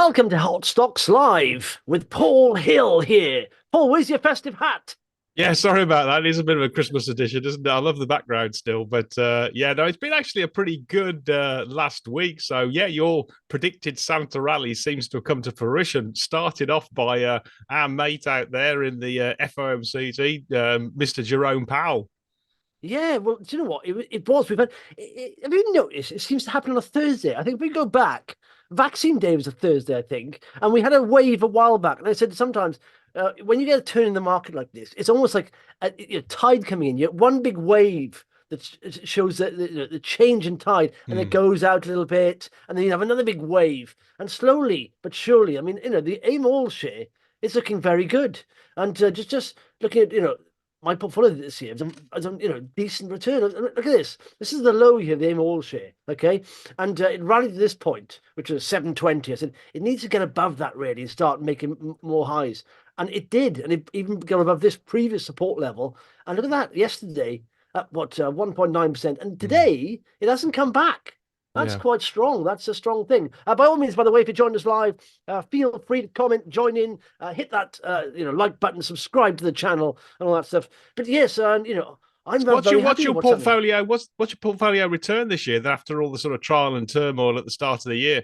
Welcome to Hot Stocks Live with Paul Hill here. Paul, where's your festive hat? Yeah, sorry about that. It is a bit of a Christmas edition, isn't it? I love the background still, but yeah, no, it's been actually a pretty good last week. So yeah, your predicted Santa rally seems to have come to fruition. Started off by our mate out there in the FOMCT, Mr. Jerome Powell. Yeah, well, do you know what? It was. Have you noticed? It seems to happen on a Thursday. I think if we go back, Vaccine Day was a Thursday, I think, and we had a wave a while back. And I said sometimes when you get a turn in the market like this, it's almost like a tide coming in. You get one big wave that shows the change in tide, and it Hmm. goes out a little bit, and then you have another big wave, and slowly but surely, I mean, the AIM all share is looking very good, and just looking at my portfolio this year has done decent return. Look at this. This is the low here, the AIM all share. Okay. And it rallied to this point, which was 720. I said it needs to get above that really and start making more highs. And it did. And it even got above this previous support level. And look at that yesterday at what 1.9%. And Hmm. today it hasn't come back. That's Yeah. quite strong. That's a strong thing. By all means, by the way, if you joined us live, feel free to comment, join in, hit that like button, subscribe to the channel, and all that stuff. But yes, I'm What's your very what's happy your with what's happening. portfolio? What's your portfolio return this year? After all the sort of trial and turmoil at the start of the year.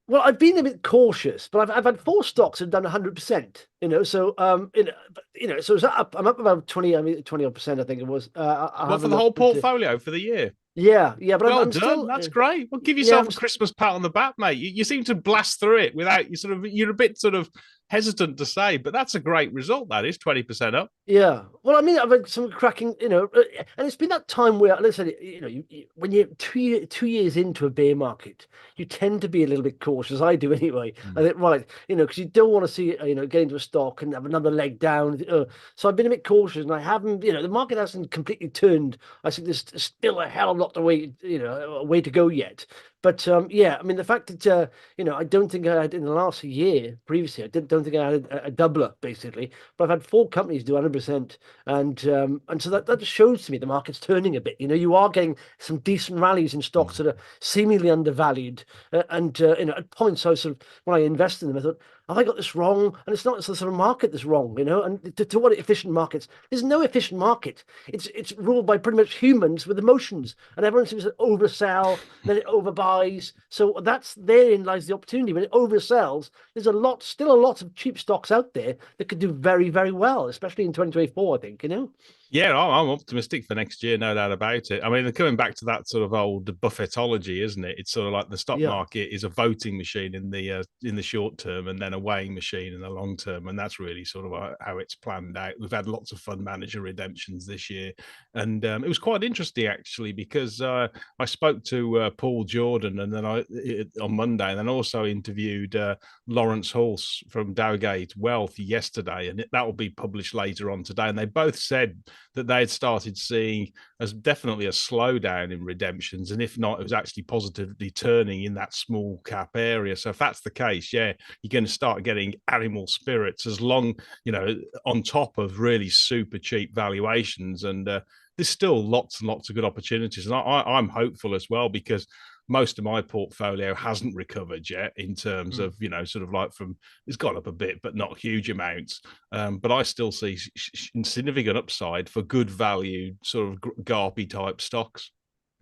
Well, I've been a bit cautious, but I've had four stocks that have done 100%. So so it's up. I'm up about 20. I mean 20% I think it was. I'll What have for a the look. whole portfolio for the year? Yeah, but Well I'm done. still That's great. Well, give yeah, yourself a Christmas pat on the back, mate. You seem to blast through it without you're a bit sort of hesitant to say, but that's a great result. That is 20% up. Yeah, well, I mean, I've had some cracking, and it's been that time where, listen, when you're 2 years into a bear market, you tend to be a little bit cautious. I do anyway. I Mm. think, right, because you don't want to see, get into a stock and have another leg down. So I've been a bit cautious, and I haven't, the market hasn't completely turned. I think there's still a hell of a lot to way, a way to go yet. But yeah, I mean, the fact that I don't think I had in the last year previously, don't think I had a doubler basically. But I've had four companies do 100%, and so that just shows to me the market's turning a bit. You are getting some decent rallies in stocks Mm. that are seemingly undervalued, and at points I was sort of when I invested in them, I thought, have I got this wrong? And it's not it's the sort of market that's wrong, And to what efficient markets? There's no efficient market. It's ruled by pretty much humans with emotions, and everyone seems to oversell, then it overbuys. So that's therein lies the opportunity. When it oversells, there's still a lot of cheap stocks out there that could do very, very well, especially in 2024, I think. Yeah, I'm optimistic for next year, no doubt about it. I mean, coming back to that sort of old Buffettology, isn't it? It's sort of like the stock Yeah. market is a voting machine in the short term, and then a weighing machine in the long term, and that's really sort of how it's planned out. We've had lots of fund manager redemptions this year, and it was quite interesting actually because I spoke to Paul Jordan, and then on Monday, and then also interviewed Lawrence Hulse from Dowgate Wealth yesterday, and that will be published later on today, and they both said that they had started seeing as definitely a slowdown in redemptions, and if not, it was actually positively turning in that small cap area. So if that's the case, yeah, you're going to start getting animal spirits as long, on top of really super cheap valuations, and there's still lots and lots of good opportunities, and I'm hopeful as well because most of my portfolio hasn't recovered yet in terms Mm. of sort of like from it's gone up a bit but not huge amounts, but I still see significant upside for good value sort of garpy type stocks.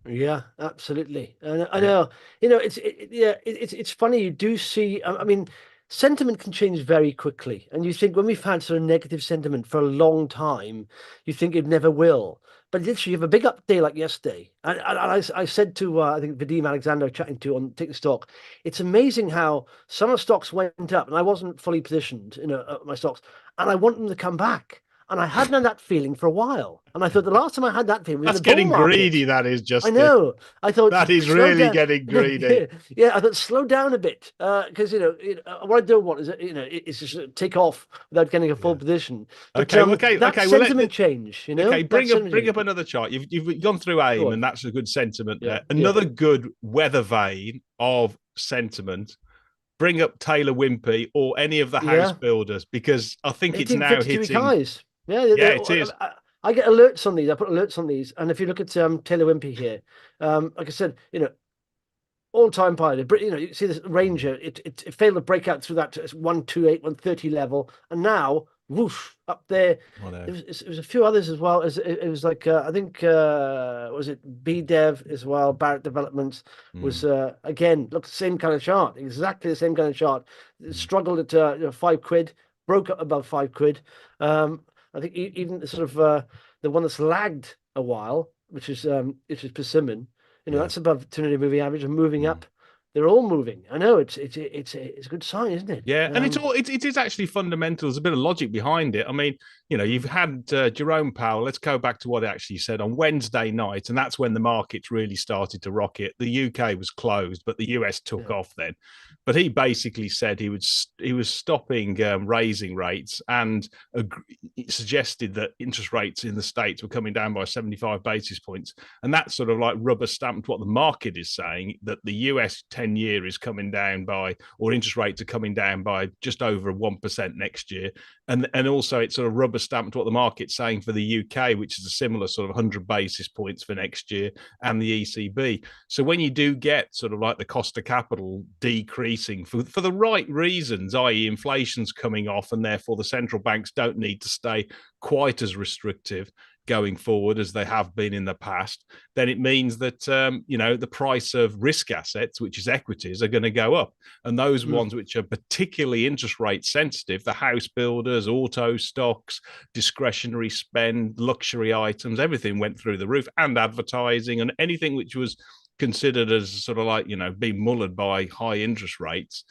Yeah, absolutely. And I Yeah. know, it's funny. You do see, I mean, sentiment can change very quickly. And you think when we've had sort of negative sentiment for a long time, you think it never will. But literally, you have a big up day like yesterday. And I said to, I think Vadim Alexander chatting to on Tick Stock, it's amazing how some of the stocks went up and I wasn't fully positioned, my stocks, and I want them to come back. And I hadn't had that feeling for a while. And I thought the last time I had that feeling was in That's the bull getting greedy, market. that is, I Justin. know. I thought That is slow really down. getting greedy. Yeah, yeah. I thought slow down a bit because what I don't want is is just take off without getting a full Yeah. position. But Okay. Okay. that Okay. Well, sentiment change, okay. that sentiment Bring change. up another chart. You've gone through Go AIM, on. and that's a good sentiment Yeah, there. yeah. Another good weather vein of sentiment. Bring up Taylor Wimpey or any of the house Yeah. builders because I think it's now 1852 week hitting. highs. Yeah, Yeah, it is. I get alerts on these. I put alerts on these, and if you look at Taylor Wimpey here, like I said, all-time high. You know, you see this Ranger, it failed to break out through that 128, 130 level, and now whoosh up there. Whatever. It was a few others as well. It was like I think was it BDev as well? Barrett Developments was again, look, the same kind of chart, exactly the same kind of chart. It struggled at £5, broke up above £5. I think even sort of the one that's lagged a while, which is Persimmon. You know, Yeah. that's above 200 moving average and moving Mm. up. They're all moving. I know it's a good sign, isn't it? Yeah, and it is actually fundamental. There's a bit of logic behind it. I mean, you know, you've had Jerome Powell. Let's go back to what he actually said on Wednesday night, and that's when the markets really started to rocket. The UK was closed, but the US took Yeah. off then. But he basically said he was stopping raising rates and suggested that interest rates in the States were coming down by 75 basis points, and that sort of like rubber stamped what the market is saying, that the US 10-year is coming down by, or interest rates are coming down by just over 1% next year. And also it sort of rubber stamped what the market's saying for the UK, which is a similar sort of 100 basis points for next year, and the ECB. So when you do get sort of like the cost of capital decreasing for the right reasons, i.e. inflation's coming off, and therefore the central banks don't need to stay quite as restrictive going forward as they have been in the past, then it means that you know, the price of risk assets, which is equities, are going to go up, and those ones which are particularly interest rate sensitive, the house builders, auto stocks, discretionary spend, luxury items, everything went through the roof, and advertising, and anything which was considered as sort of like, you know, being mullered by high interest rates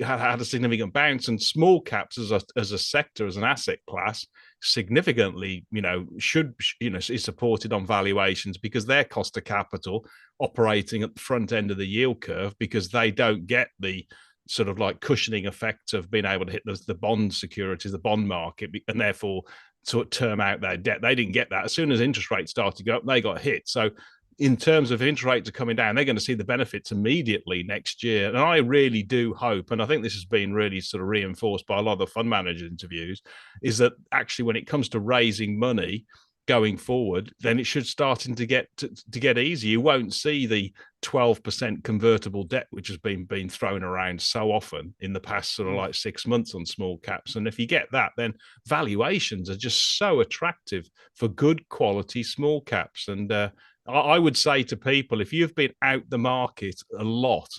had a significant bounce. And small caps as a sector, as an asset class, significantly, you know, is supported on valuations, because their cost of capital operating at the front end of the yield curve, because they don't get the sort of like cushioning effect of being able to hit the bond securities, the bond market, and therefore sort of term out their debt. They didn't get that. As soon as interest rates started to go up, they got hit. So in terms of interest rates are coming down, they're going to see the benefits immediately next year. And I really do hope, and I think this has been really sort of reinforced by a lot of the fund manager interviews, is that actually when it comes to raising money going forward, then it should starting to get easy. You won't see the 12% convertible debt, which has been thrown around so often in the past sort of like 6 months on small caps. And if you get that, then valuations are just so attractive for good quality small caps. And I would say to people, if you've been out the market a lot,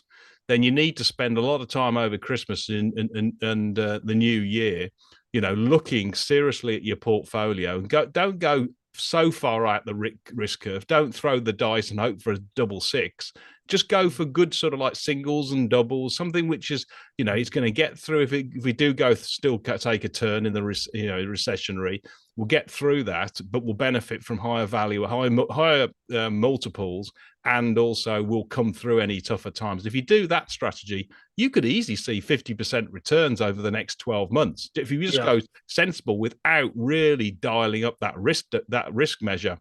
then you need to spend a lot of time over Christmas and the new year, you know, looking seriously at your portfolio, and don't go so far out the risk curve. Don't throw the dice and hope for a double six. Just go for good sort of like singles and doubles, something which is, you know, it's going to get through. If we do still take a turn in the recessionary, we'll get through that, but we'll benefit from higher value, higher multiples, and also will come through any tougher times. If you do that strategy, you could easily see 50% returns over the next 12 months if you just go sensible without really dialing up that risk measure.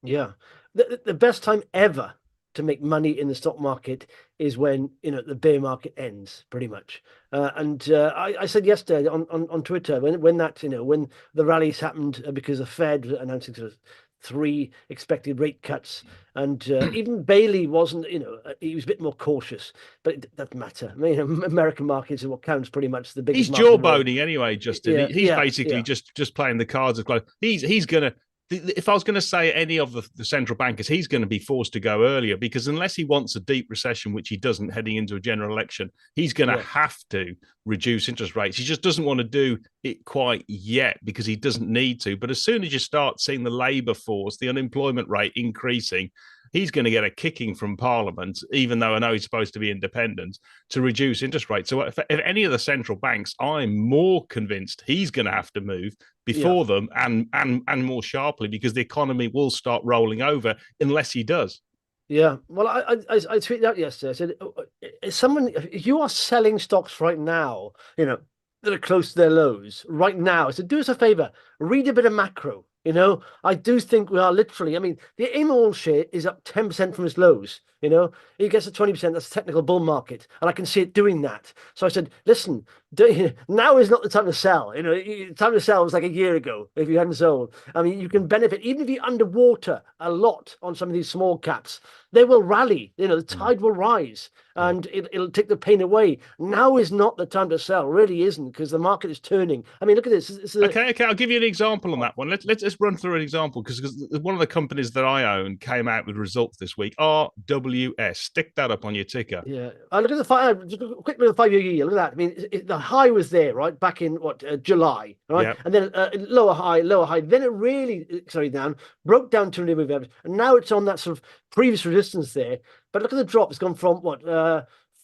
Yeah, the best time ever to make money in the stock market is when, you know, the bear market ends, pretty much. I said yesterday on Twitter, when that, you know, when the rallies happened because the Fed announcing sort of 3 expected rate cuts, and even Bailey wasn't, you know, he was a bit more cautious, but it doesn't matter. I mean, American markets is what counts, pretty much the biggest. He's jawboning anyway, Justin. Yeah, He's basically just playing the cards as close. He's gonna. If I was going to say any of the central bankers, he's going to be forced to go earlier, because unless he wants a deep recession, which he doesn't heading into a general election, he's going to have to reduce interest rates. He just doesn't want to do it quite yet because he doesn't need to. But as soon as you start seeing the labour force, the unemployment rate increasing, he's going to get a kicking from Parliament, even though I know he's supposed to be independent, to reduce interest rates. So if any of the central banks, I'm more convinced he's going to have to move before them, and more sharply, because the economy will start rolling over unless he does. Yeah, well, I tweeted out yesterday. I said, if you are selling stocks right now, you know, that are close to their lows right now, I said, do us a favor, read a bit of macro. You know, I do think we are literally, I mean, the AIM all share is up 10% from its lows. You know, it gets to 20%. That's a technical bull market, and I can see it doing that. So I said, listen, now is not the time to sell. You know, the time to sell was like a year ago if you hadn't sold. I mean, you can benefit even if you're underwater a lot on some of these small caps. They will rally. You know, the tide will rise, and it'll take the pain away. Now is not the time to sell. Really isn't, because the market is turning. I mean, look at this. Okay, I'll give you an example on that one. Let's run through an example because one of the companies that I own came out with results this week. RWS, stick that up on your ticker. Yeah, I look at the five. Just quick look at the 5-year yield. Look at that. I mean, the high was there, right, back in July, right, Yeah. and then lower high, lower high. Then it really, sorry, broke down to a move average, and now it's on that sort of previous resistance there. But look at the drop. It's gone from what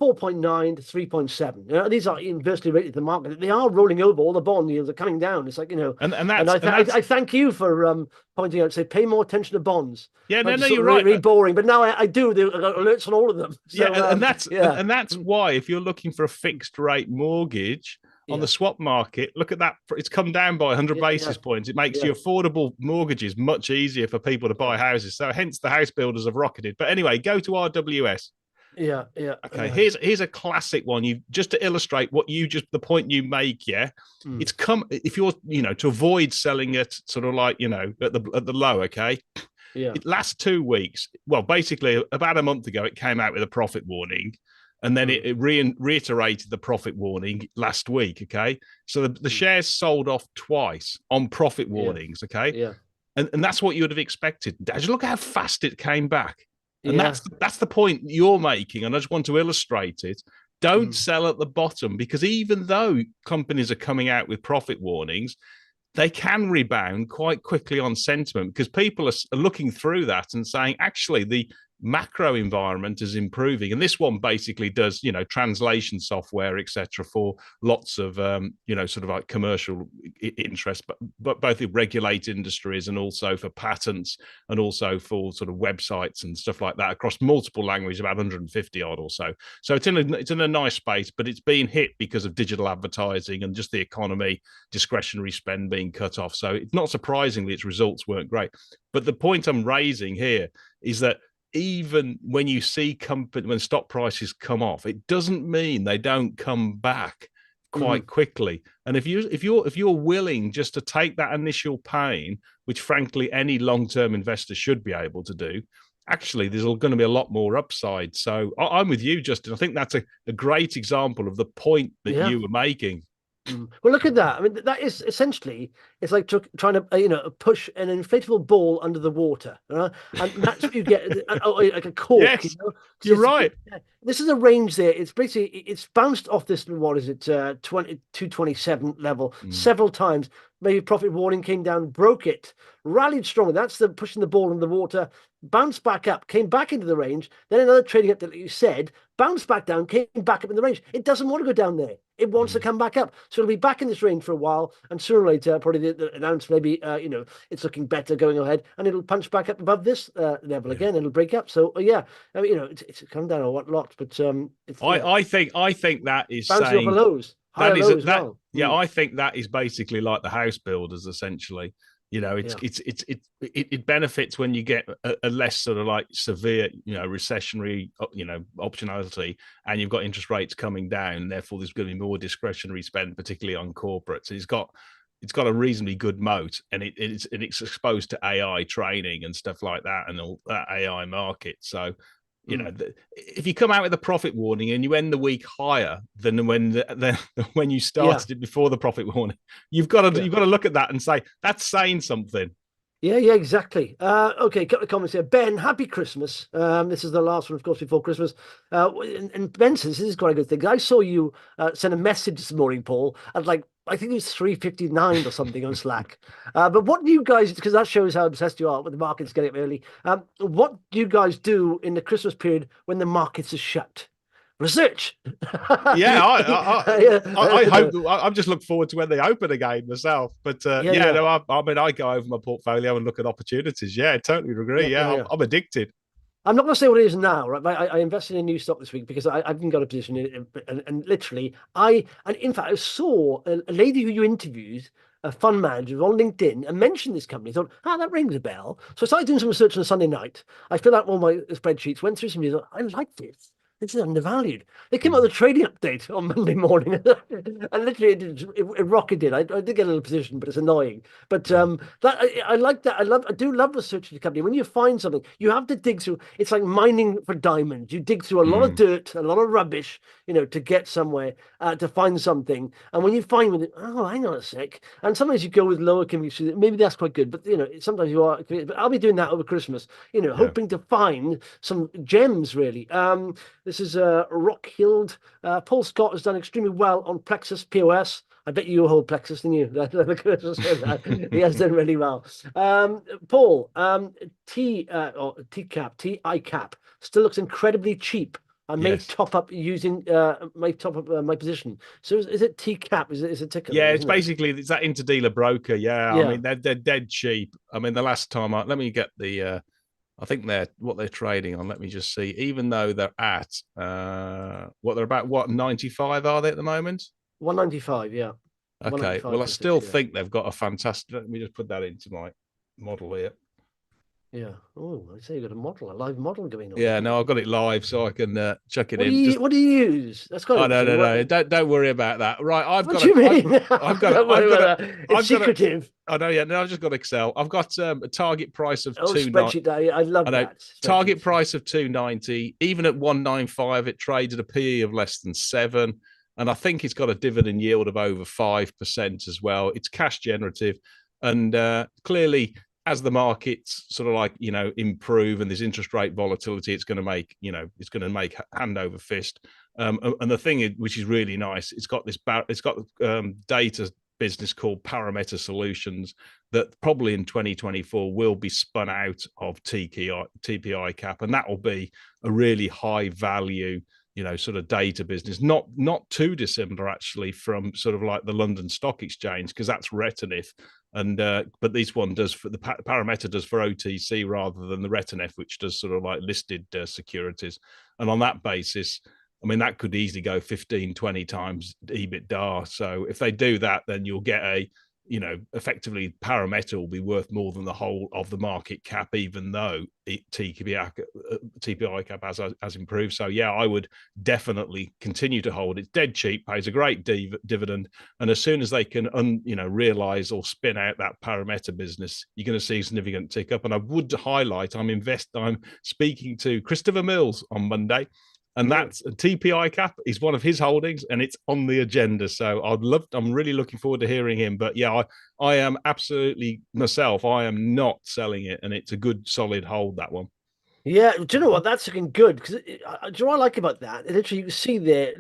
4.9 to 3.7. You know, these are inversely rated to the market. They are rolling over. All the bond yields are coming down. It's like, you know, and I thank you for pointing out. Say, pay more attention to bonds. Yeah, no, you're right. Really boring, but now I do. There are alerts on all of them. So, yeah, and that's why if you're looking for a fixed rate mortgage on the swap market, look at that. It's come down by 100 basis points. It makes your affordable mortgages much easier for people to buy houses. So hence the house builders have rocketed. But anyway, go to RWS. Yeah. Okay, here's a classic one. You just to illustrate the point you make. Yeah, it's come if you're to avoid selling it sort of like at the low. Okay, it last 2 weeks. Well, basically about a month ago, it came out with a profit warning, and then it reiterated the profit warning last week. Okay, so the shares sold off twice on profit warnings. Okay, and that's what you would have expected. Just look how fast it came back. And that's the point you're making, and I just want to illustrate it. Don't sell at the bottom, because even though companies are coming out with profit warnings, they can rebound quite quickly on sentiment, because people are looking through that and saying, actually, the macro environment is improving. And this one basically does, translation software, etc., for lots of, sort of like commercial interest, but both in regulated industries and also for patents and also for sort of websites and stuff like that across multiple languages, about 150 odd or so. So it's in a nice space, but it's being hit because of digital advertising and just the economy, discretionary spend being cut off. So it's not surprisingly its results weren't great. But the point I'm raising here is that even when you see when stock prices come off, it doesn't mean they don't come back quite quickly. And if you're willing just to take that initial pain, which frankly any long-term investor should be able to do, actually there's going to be a lot more upside. So I'm with you, Justin. I think that's a great example of the point that you were making. Well, look at that. I mean, that is essentially, it's like trying to, push an inflatable ball under the water. And that's what you get, like a cork. Yes, you're right. This is a range there. It's basically, it's bounced off this, what is it, 227 level several times. Maybe profit warning came down, broke it, rallied stronger. That's the pushing the ball in the water, bounced back up, came back into the range. Then another trading up that you said, bounced back down, came back up in the range. It doesn't want to go down there. It wants to come back up. So it'll be back in this range for a while. And sooner or later, probably the announce maybe, it's looking better going ahead. And it'll punch back up above this level again. It'll break up. So, I mean, it's come down a lot. But I think that is bouncing off the lows. I think that is basically like the house builders, essentially. It benefits when you get a less sort of like severe, recessionary, optionality, and you've got interest rates coming down. Therefore, there's going to be more discretionary spend, particularly on corporates. It's got a reasonably good moat, and it's exposed to AI training and stuff like that, and all that AI market. So, if you come out with a profit warning and you end the week higher than when you started it before the profit warning, you've got to look at that and say that's saying something. Yeah, exactly. Okay, a couple of comments here. Ben, happy Christmas. This is the last one, of course, before Christmas. And Ben says, this is quite a good thing. I saw you send a message this morning, Paul, at I think it was 3:59 or something on Slack. But what do you guys, because that shows how obsessed you are with the markets getting up early. What do you guys do in the Christmas period when the markets are shut? Research. I hope. I'm just looking forward to when they open again myself. But I go over my portfolio and look at opportunities. Yeah, I totally agree. I'm addicted. I'm not going to say what it is now, right? But I invested in a new stock this week because I haven't got a position in it, and literally, in fact, I saw a lady who you interviewed fund managers on LinkedIn and mentioned this company. Thought, that rings a bell. So I started doing some research on a Sunday night. I filled out all my spreadsheets, went through some of these. I like this. This is undervalued. They came out with a trading update on Monday morning, and literally it rocketed. I did get a little position, but it's annoying. But I like that. I do love researching the company. When you find something, you have to dig through. It's like mining for diamonds. You dig through a lot of dirt, a lot of rubbish, to get somewhere, to find something. And when you find with it, oh, hang on a sec. And sometimes you go with lower conviction. Maybe that's quite good, but sometimes you are. But I'll be doing that over Christmas. Hoping to find some gems. Really. This is Rockhill. Paul Scott has done extremely well on Plexus POS. I bet you hold Plexus, didn't you? He has done really well. Paul, TCAP, TICAP still looks incredibly cheap. I may top up using my position. So is it TCAP? Is it ticker? Yeah, it's basically it's that interdealer broker. Yeah, I mean they're dead cheap. I mean the last time let me get the. I think what they're trading on. Let me just see. Even though they're at they're about 95 are they at the moment? 195, yeah. Okay. Well, I still think they've got a fantastic. Let me just put that into my model here. Yeah. Oh, I say you've got a live model going on. Yeah, no, I've got it live, so I can chuck it in. What do you use? That's kind of no. Don't worry about that. Right, What do you mean? It's secretive. I know, yeah. No, I've just got Excel. I've got a target price of spreadsheet. I love that. Target price of 290. Even at 195, it trades at a PE of less than 7. And I think it's got a dividend yield of over 5% as well. It's cash generative. And clearly, as the markets sort of like, improve and there's interest rate volatility, it's going to make hand over fist. And the thing which is really nice, it's got data business called Parameter Solutions that probably in 2024 will be spun out of TPI cap, and that will be a really high value sort of data business, not too dissimilar actually from sort of like the London Stock Exchange, because that's Retinif, and but this one does for the Parameter does for OTC rather than the Retinif, which does sort of like listed securities. And on that basis, I mean, that could easily go 15, 20 times EBITDA. So if they do that, then you'll get effectively Parameter will be worth more than the whole of the market cap, even though TPI cap has improved. So yeah, I would definitely continue to hold. It's dead cheap, pays a great dividend, and as soon as they can realize or spin out that Parameter business, you're going to see a significant tick up. And I would highlight I'm speaking to Christopher Mills on Monday. And that's TPI cap is one of his holdings, and it's on the agenda. So I'm really looking forward to hearing him. But yeah, I am absolutely myself. I am not selling it, and it's a good solid hold, that one. Yeah, do you know what? That's looking good because do you know what I like about that? Literally, you can see there,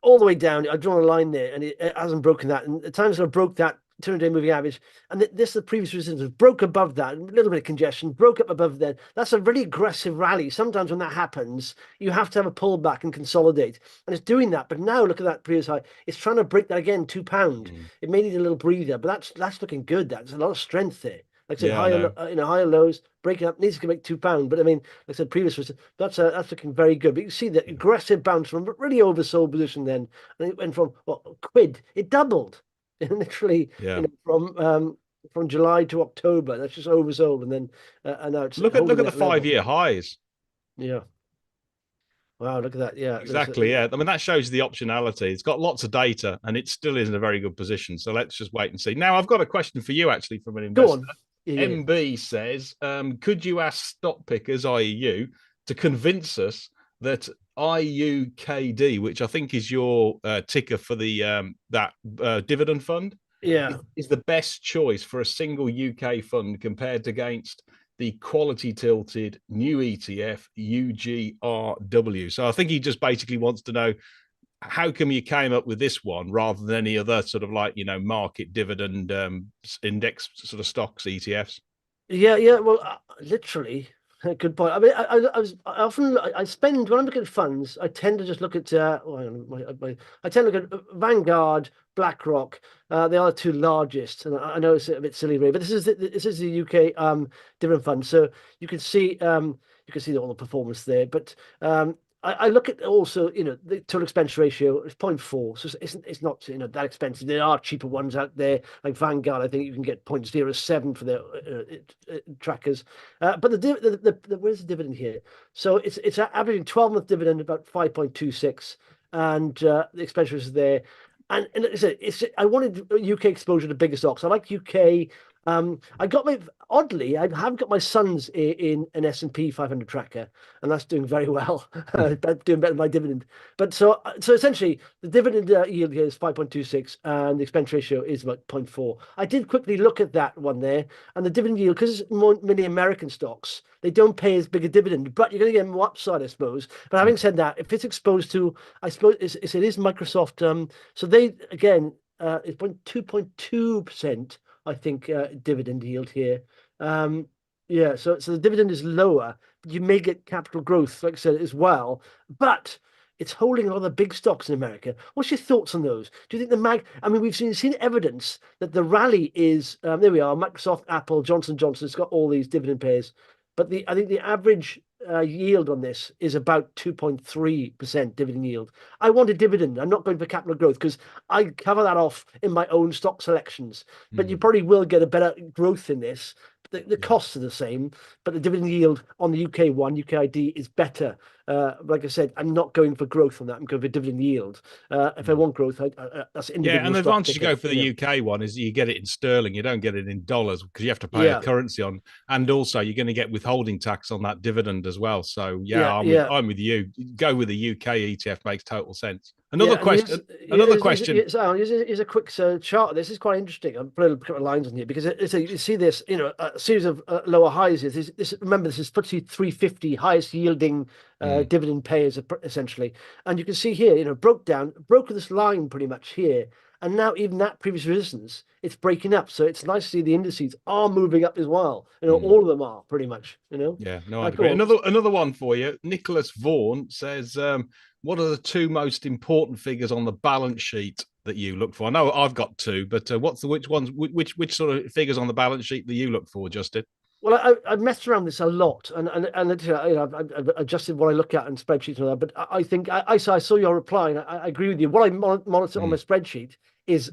all the way down. I draw a line there, and it hasn't broken that. And at times, I broke that 200-day moving average, and the previous resistance broke above that, a little bit of congestion, broke up above that. That's a really aggressive rally. Sometimes when that happens, you have to have a pullback and consolidate, and it's doing that. But now look at that previous high; it's trying to break that again, £2. It may need a little breather, but that's looking good. That's a lot of strength there. Like I said, higher lows, breaking up, needs to make £2. But I mean, like I said, that's looking very good. But you see the aggressive bounce from a really oversold position then, and it went from quid, it doubled. Literally, from July to October, that's just oversold, and then and now it's look at the 5-year highs. Yeah. Wow, look at that. Yeah, exactly. Yeah, I mean that shows the optionality. It's got lots of data, and it still is in a very good position. So let's just wait and see. Now, I've got a question for you actually from an investor. Go on. MB says, could you ask stock pickers, i.e. you, to convince us that IUKD, which I think is your ticker for the dividend fund, is the best choice for a single UK fund compared against the quality tilted new ETF UGRW. So I think he just basically wants to know how come you came up with this one rather than any other sort of like market dividend index sort of stocks ETFs. Yeah. Well, literally. Good point. I mean, I spend when I'm looking at funds, I tend to just look at I tend to look at Vanguard, BlackRock. They are the two largest, and I know it's a bit silly, but this is the UK dividend fund. So you can see all the performance there. But I look at also, the total expense ratio is 0.4, so it's not, that expensive. There are cheaper ones out there, like Vanguard. I think you can get 0.07 for their trackers. But where's the dividend here? So it's averaging 12-month dividend about 5.26, and the expense ratio is there. And like I said, I wanted UK exposure to bigger stocks. I like UK. I got oddly, I have got my sons in an S&P 500 tracker, and that's doing very well, doing better than my dividend. But so essentially, the dividend yield here is 5.26, and the expense ratio is about 0.4. I did quickly look at that one there, and the dividend yield, because it's more many American stocks, they don't pay as big a dividend, but you're going to get more upside, I suppose. But having said that, if it's exposed to, I suppose it is Microsoft. So they again, it's 2.2%. I think dividend yield here. Yeah, so the dividend is lower, but you may get capital growth, like I said, as well. But it's holding a lot of the big stocks in America. What's your thoughts on those? Do you think I mean, we've seen evidence that the rally is there we are, Microsoft, Apple, Johnson Johnson. It's got all these dividend payers, but I think the average yield on this is about 2.3% dividend yield. I want a dividend. I'm not going for capital growth because I cover that off in my own stock selections. But you probably will get a better growth in this. The costs are the same, but the dividend yield on the UK one, UKID, is better. Like I said, I'm not going for growth on that. I'm going for dividend yield. If I want growth, that's individual. Yeah, and the stock advantage you picker, go for the UK one is you get it in sterling. You don't get it in dollars because you have to pay a Yeah, currency on, and also you're going to get withholding tax on that dividend as well. So yeah, yeah, yeah. I'm with you. Go with the UK ETF makes total sense. Another Yeah, and question. Another question. here's a quick chart. This is quite interesting. I'll put a couple of lines on here because you see this, a series of lower highs. Remember, this is FTSE 350 highest yielding dividend payers essentially, and you can see here, broke this line pretty much here, and now even that previous resistance, it's breaking up. So it's nice to see the indices are moving up as well. All of them are pretty much. Yeah, no, I'd agree. Go on. Another one for you. Nicholas Vaughan says, "What are the two most important figures on the balance sheet that you look for?" I know I've got two, but which ones? Which sort of figures on the balance sheet that you look for, Justin? Well, I've messed around this a lot, and I've adjusted what I look at in spreadsheets and all that. But I think I saw your reply, and I agree with you. What I monitor on my spreadsheet is,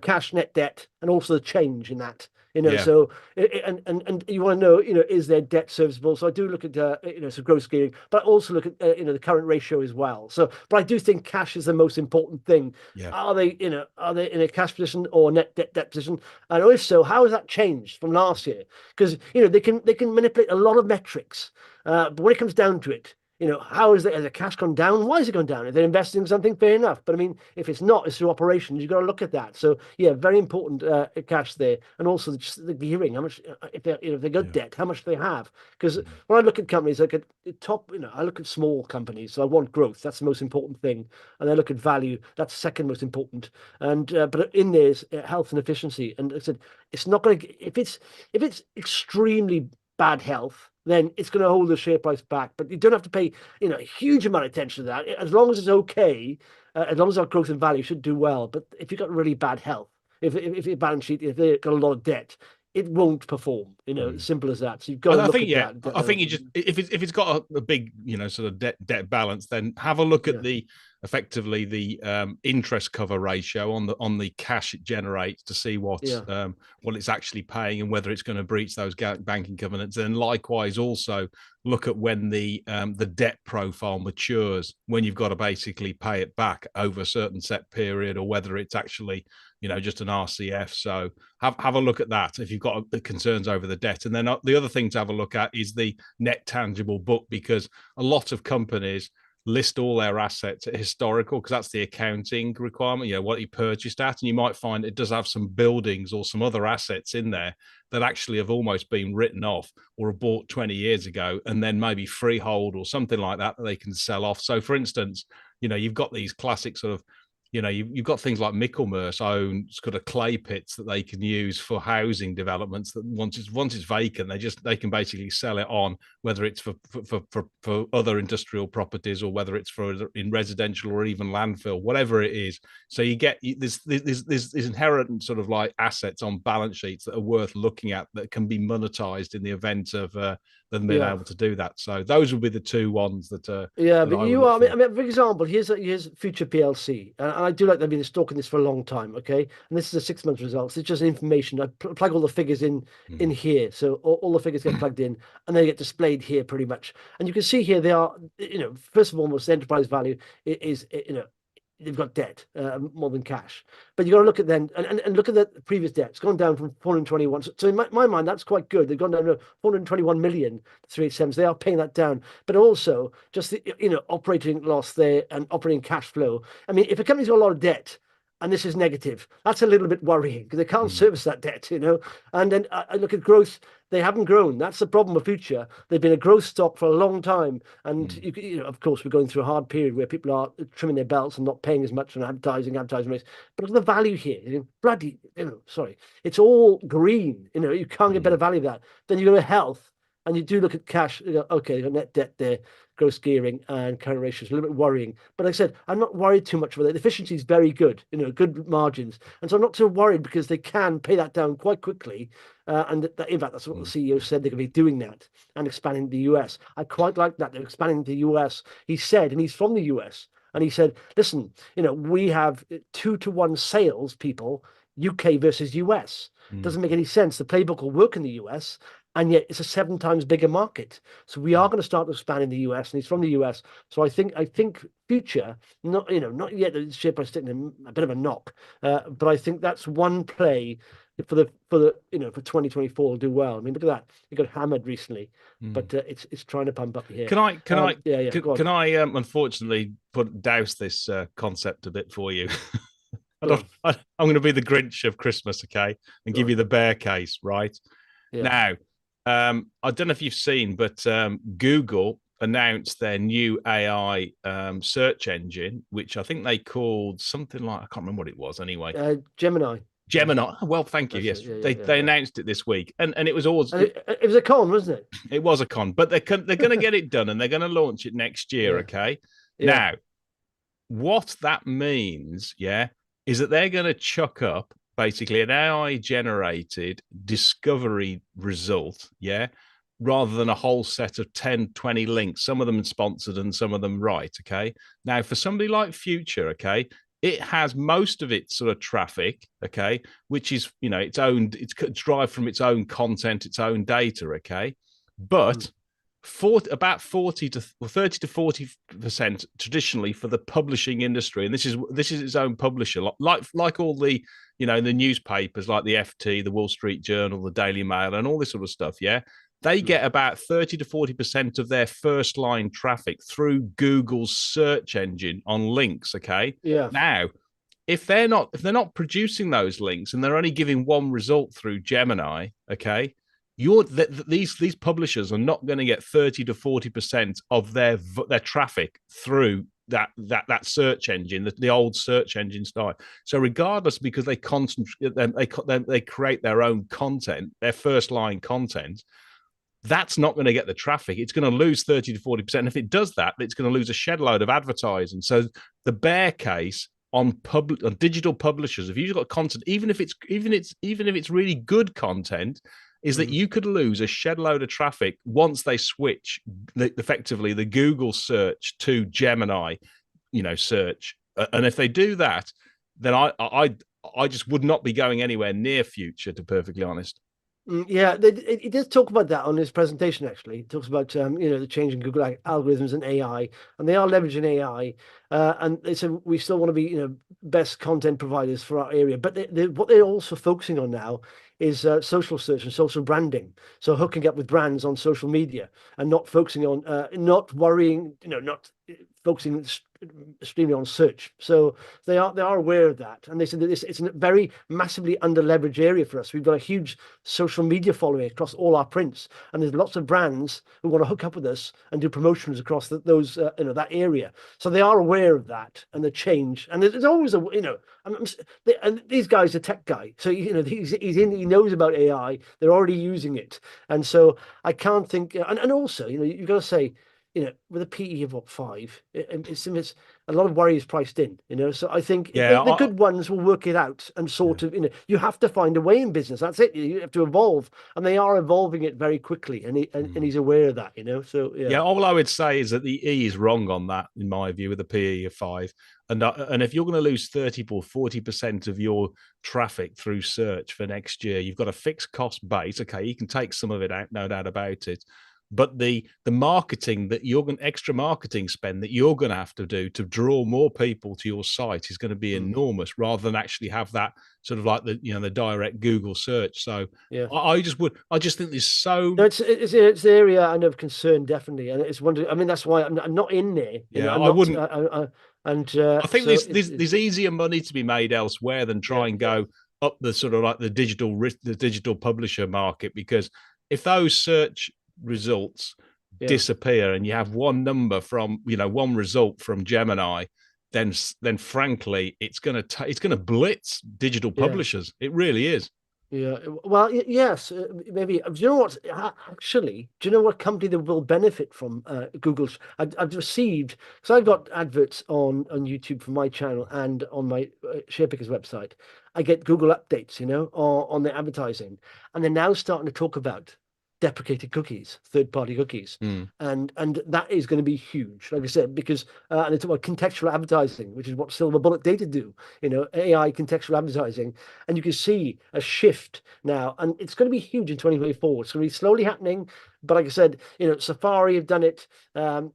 cash, net debt, and also the change in that. Yeah. So and you want to know, is their debt serviceable? So I do look at some gross gearing, but I also look at the current ratio as well. So, but I do think cash is the most important thing. Yeah. Are they in a cash position or net debt position? And if so, how has that changed from last year? Because they can manipulate a lot of metrics, but when it comes down to it, has the cash gone down? Why is it gone down? If they're investing in something, fair enough. But I mean, if it's not, it's through operations. You've got to look at that. So yeah, very important cash there, and also just the gearing. How much if they got debt, how much do they have? Because when I look at companies, like at top, I look at small companies. So I want growth. That's the most important thing, and I look at value. That's second most important. And but in there's health and efficiency. And I said it's not going to if it's extremely bad health, then it's going to hold the share price back. But you don't have to pay, a huge amount of attention to that. As long as it's okay, as long as our growth and value should do well. But if you've got really bad health, if your balance sheet, if they've got a lot of debt, it won't perform. Simple as that. So you've got to look at that. I think you just if it's got a big sort of debt balance, then have a look at the effectively the interest cover ratio on the cash it generates to see what it's actually paying and whether it's going to breach those banking covenants. And likewise, also look at when the debt profile matures, when you've got to basically pay it back over a certain set period, or whether it's actually just an RCF. So have a look at that if you've got the concerns over the debt. And then the other thing to have a look at is the net tangible book, because a lot of companies list all their assets at historical, because that's the accounting requirement, what you purchased at. And you might find it does have some buildings or some other assets in there that actually have almost been written off or are bought 20 years ago, and then maybe freehold or something like that they can sell off. So for instance, you've got these classic sort of you've got things like Michelmer's owns kind of clay pits that they can use for housing developments, that once it's vacant, they can basically sell it on, whether it's for other industrial properties or whether it's in residential or even landfill, whatever it is. So you get there's inherent sort of like assets on balance sheets that are worth looking at, that can be monetized in the event of than being Yeah. able to do that. So those would be the two ones that Yeah, that but I would you look are. for. For example, here's Future PLC, and I do like they've been stalking this for a long time. Okay, and this is a 6 month results. It's just information. I plug all the figures in Mhm. here, so all the figures get plugged in, and they get displayed here pretty much. And you can see here they are. First of all, the enterprise value is they've got debt more than cash. But you got to look at then and look at the previous debt. It's gone down from 421. So in my mind, that's quite good. They've gone down to 421 million to 387. So they are paying that down. But also just the operating loss there and operating cash flow. I mean, if a company's got a lot of debt and this is negative, that's a little bit worrying because they can't Mm, service that debt. And then I look at growth. They haven't grown. That's the problem with Future. They've been a growth stock for a long time, and mm, of course, we're going through a hard period where people are trimming their belts and not paying as much on advertising rates. But look at the value here. Bloody, sorry, it's all green. You can't get better mm, value than that. Then you go to health, and you do look at cash. Okay, you got net debt there, gross gearing, and current ratios. A little bit worrying, but like I said, I'm not worried too much about it. The efficiency is very good. Good margins, and so I'm not too worried because they can pay that down quite quickly. In fact, that's what the mm, CEO said they're going to be doing that and expanding the US. I quite like that. They're expanding the US. He said, and he's from the US, and he said, listen, we have 2-to-1 sales people, UK versus US. mm, Doesn't make any sense. The playbook will work in the US, and yet it's a 7 times bigger market. So we are mm, going to start to expand in the US, and he's from the US. So I think Future, not yet the share price taking a bit of a knock, but I think that's one play for 2024 will do well. I mean, look at that. It got hammered recently, mm. but it's trying to pump up here. Can I can I Yeah, can, go on, can I unfortunately put douse this concept a bit for you? go on, I'm going to be the Grinch of Christmas, okay, and go give on. you the bear case, right? Yeah. Now, I don't know if you've seen, but Google announced their new AI search engine, which I think they called something like, I can't remember what it was anyway. Gemini. Yeah, Gemini. Well, thank you. that's it. Yes, Yeah, yeah, they yeah, they yeah. announced it this week, and it was always And it was a con, wasn't it? it was a con, but they're going to get it done, and they're going to launch it next year. Yeah, Okay. yeah. Now, what that means, yeah, is that they're going to chuck up basically an AI generated discovery result, yeah, rather than a whole set of 10, 20 links, some of them sponsored and some of them right. Okay. Now, for somebody like Future, okay, it has most of its sort of traffic, okay, which is, it's derived from its own content, its own data, okay. Mm, But about 40 to 30 to 40% traditionally for the publishing industry, and this is its own publisher, like all the the newspapers like the FT, the Wall Street Journal, the Daily Mail, and all this sort of stuff. Yeah, they mm. get about 30 to 40% of their first line traffic through Google's search engine on links. Okay, Yeah. now if they're not producing those links and they're only giving one result through Gemini, okay, these publishers are not going to get 30 to 40% of their traffic through that search engine, the old search engine style. So regardless, because they concentrate, they create their own content, their first line content. That's not going to get the traffic. It's going to lose 30 to 40%. And if it does that, it's going to lose a shed load of advertising. So the bear case on digital publishers, if you've got content, even if it's really good content, is that Mm. you could lose a shed load of traffic once they switch effectively the Google search to Gemini, search. And if they do that, then I just would not be going anywhere near Future, to be perfectly honest. Yeah, it does talk about that on his presentation. Actually, it talks about the change in Google algorithms and AI, and they are leveraging AI. And they said we still want to be best content providers for our area, but what they're also focusing on now is social search and social branding. So hooking up with brands on social media and not focusing on not worrying, not focusing extremely on search. So they are aware of that, and they said that it's a very massively under leveraged area for us. We've got a huge social media following across all our prints, and there's lots of brands who want to hook up with us and do promotions across those that area. So they are aware of that and the change. And there's always and these guys are tech guy, so he knows about AI. They're already using it, and so I can't think. And also, you've got to say, with a PE of what, 5, it's a lot of worry is priced in, you know. So I think Yeah, the good ones will work it out and sort of, you know, you have to find a way in business. That's it. You have to evolve, and they are evolving it very quickly, and he's aware of that, you know. So yeah, yeah, all I would say is that the E is wrong on that, in my view, with a PE of 5. And if you're going to lose 30 or 40% of your traffic through search for next year, you've got a fixed cost base. Okay, you can take some of it out, no doubt about it. But the marketing that you're going extra marketing spend that you're going to have to do to draw more people to your site is going to be enormous, rather than actually have that sort of like the direct Google search. So yeah. I just think there's so No, it's the area I know of concern, definitely, and it's one. I mean, that's why I'm not in there. You know, yeah, I'm I not. wouldn't. And I think so there's easier money to be made elsewhere than yeah, try and yeah, go up the sort of like the digital publisher market, because if those search results yeah, disappear and you have one number from one result from Gemini, then frankly it's going to blitz digital yeah. publishers. It really is. Yeah, well, yes, maybe. Do you know what? Actually, do you know what company that will benefit from Google's? I've received, so I've got adverts on YouTube for my channel and on my SharePickers website. I get Google updates, you know, on their advertising, and they're now starting to talk about deprecated cookies, third-party cookies, Mm, and that is going to be huge, like I said, because and it's about contextual advertising, which is what Silverbullet data do, you know, AI contextual advertising, and you can see a shift now, and it's going to be huge in 2024. It's going to be slowly happening, but like I said, you know, Safari have done it, and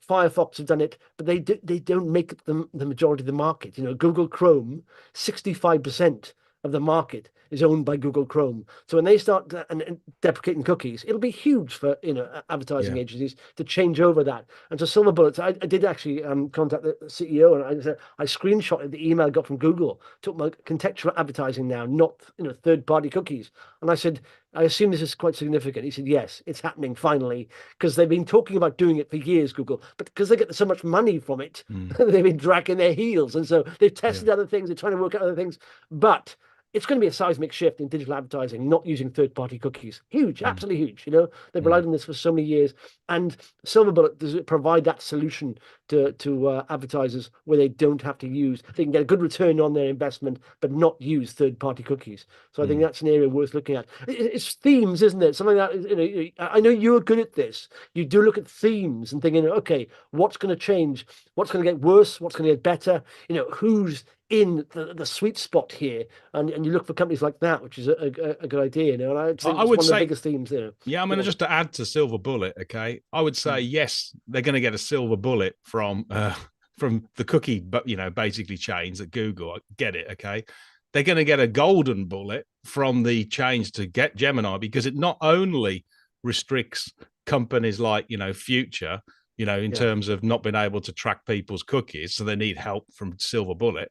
Firefox have done it, but they don't make them the majority of the market. You know, Google Chrome, 65% of the market is owned by Google Chrome. So when they start and deprecating cookies, it'll be huge for, you know, advertising yeah. agencies to change over that. And so Silverbullets, I did actually contact the CEO, and I said I screenshotted the email I got from Google, took my contextual advertising now, not, you know, third-party cookies. And I said, I assume this is quite significant. He said, yes, it's happening finally, because they've been talking about doing it for years, Google, but because they get so much money from it, Mm, they've been dragging their heels. And so they've yeah. tested other things, they're trying to work out other things. But it's going to be a seismic shift in digital advertising, not using third-party cookies. Huge, Mm, absolutely huge. You know, they've mm, relied on this for so many years, and Silverbullet does it provide that solution to advertisers where they don't have to use. They can get a good return on their investment, but not use third-party cookies. So I think mm. that's an area worth looking at. It's themes, isn't it? Something that, you know, I know you're good at this. You do look at themes and thinking, okay, what's going to change? What's going to get worse? What's going to get better? You know, who's in the sweet spot here, and you look for companies like that, which is a good idea, you know. And I think I it's would one of the say, biggest themes there. yeah, I Go mean, on. just to add to Silver Bullet, okay, I would say Mm. yes, they're going to get a silver bullet from the cookie, but basically chains at Google. I get it, okay. They're going to get a golden bullet from the change to get Gemini, because it not only restricts companies like Future, in Yeah, terms of not being able to track people's cookies, so they need help from Silver Bullet,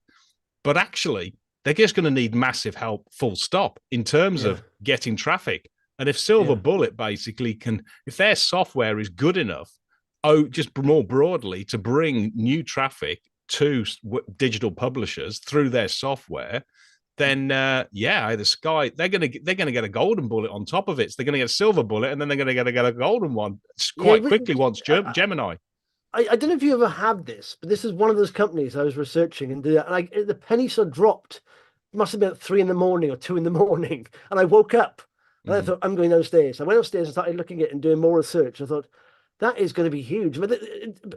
but actually they're just going to need massive help, full stop, in terms yeah, of getting traffic. And if Silver yeah, Bullet basically can, if their software is good enough, just more broadly, to bring new traffic to digital publishers through their software, then yeah, the sky, they're gonna get a golden bullet on top of it. So they're gonna get a silver bullet, and then they're gonna get a golden one yeah. quite quickly once I, Gemini. I don't know if you ever had this, but this is one of those companies I was researching, and the penny sort of dropped. It must have been at 3 in the morning or 2 in the morning, and I woke up and I Mm-hmm. thought, I'm going downstairs. I went upstairs and started looking at it and doing more research. I thought, that is going to be huge. But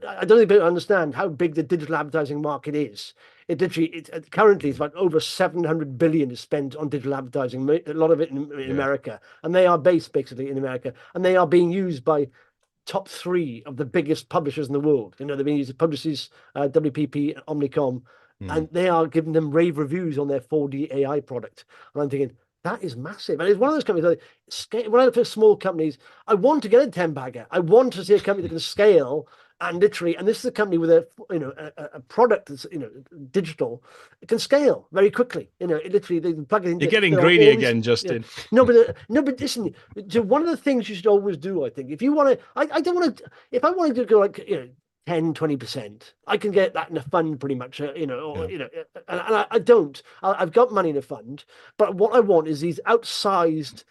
I don't think people understand how big the digital advertising market is. It literally, currently, it's about over 700 billion is spent on digital advertising. A lot of it in Yeah, America, and they are based basically in America, and they are being used by top three of the biggest publishers in the world. You know, they've been using Publicis, WPP, Omnicom, mm. and they are giving them rave reviews on their 4D AI product. And I'm thinking, that is massive. And it's one of those companies that, when I look for small companies, I want to get a 10 bagger. I want to see a company that can scale and literally, and this is a company with a product that's, digital. It can scale very quickly. You know, it literally, they can plug it You're into, getting there are greedy all these, again, you know, Justin. no, but listen, so one of the things you should always do, I think, if you want to, I don't want to, if I wanted to go like, 10, 20%, I can get that in a fund pretty much, Yeah, and I don't. I've got money in a fund, but what I want is these outsized,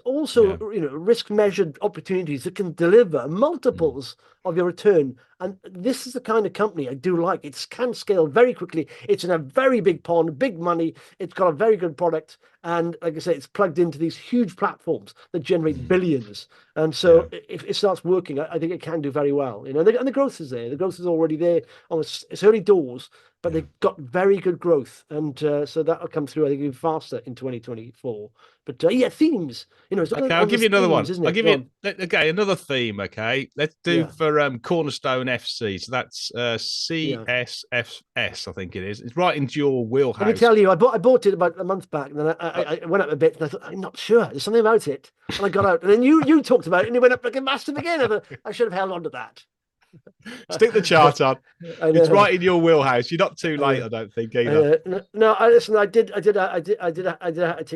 also, yeah. risk measured opportunities that can deliver Mm. multiples of your return And this is the kind of company I do like. It can scale very quickly. It's in a very big pond, big money. It's got a very good product. And like I say, it's plugged into these huge platforms that generate billions. And so Yeah. if it starts working, I think it can do very well. And the growth is there. The growth is already there. It's early doors, but Yeah. they've got very good growth. And so that'll come through, I think, even faster in 2024. But yeah, themes. It's looking Okay, I'll on give the you another themes, one. isn't I'll it? give Go you on. okay another theme. Okay, let's do Yeah, for Cornerstone FC. So that's yeah. CSFS, I think it is. It's right into your Let me wheelhouse. tell you, I bought it about a month back, and then Uh, I went up a bit, and I thought I'm not sure. There's something about it, and I got out, and then you talked about it, and it went up like a massive again. I thought I should have held on to that. Stick the chart on. I It's know. right in your wheelhouse. You're not too I late, know. I don't think I either. know. No, I listen. I take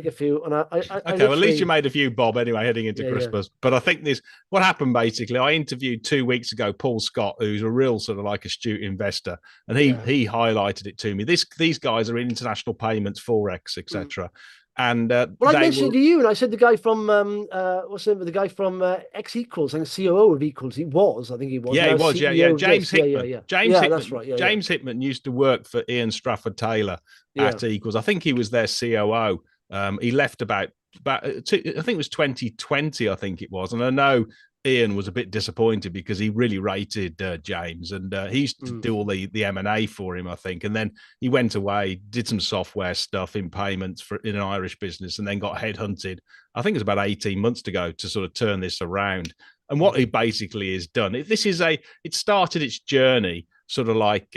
a few, and I Okay, well, at least you literally, made a few bob anyway heading into yeah, yeah, Christmas. But I think this what happened basically. I interviewed 2 weeks ago Paul Scott, who's a real sort of like astute investor, and he yeah. he highlighted it to me. These guys are in international payments, forex, Mm. etc. And Well, I they mentioned were it to you, and I said the guy from what's the name of the guy from X Equals, I think COO of Equals. He was, I think he was yeah, he now was yeah CEO of James this. Yeah, yeah, Hickman. yeah, James yeah. That's Hickman. right. Yeah, yeah, James Hickman used to work for Ian Strafford Taylor yeah. at Equals. I think he was their COO. He left about I think it was 2020. I think it was, and I know Ian was a bit disappointed because he really rated James, and he used to Mm. do all the M&A for him, I think. And then he went away, did some software stuff in payments in an Irish business, and then got headhunted. I think it was about 18 months ago to sort of turn this around. And what he Mm. basically has done, it started its journey sort of like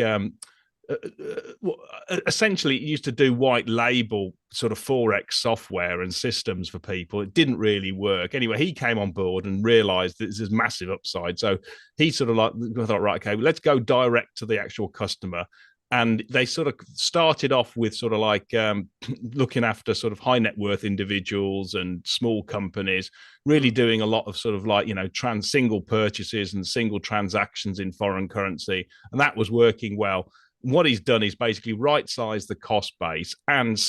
essentially it used to do white label sort of forex software and systems for people. It didn't really work anyway. He came on board and realized that there's massive upside, so he sort of like thought, right, okay, let's go direct to the actual customer. And they sort of started off with sort of like looking after sort of high net worth individuals and small companies, really Mm. doing a lot of sort of like single purchases and single transactions in foreign currency, and that was working well. What he's done is basically right-sized the cost base and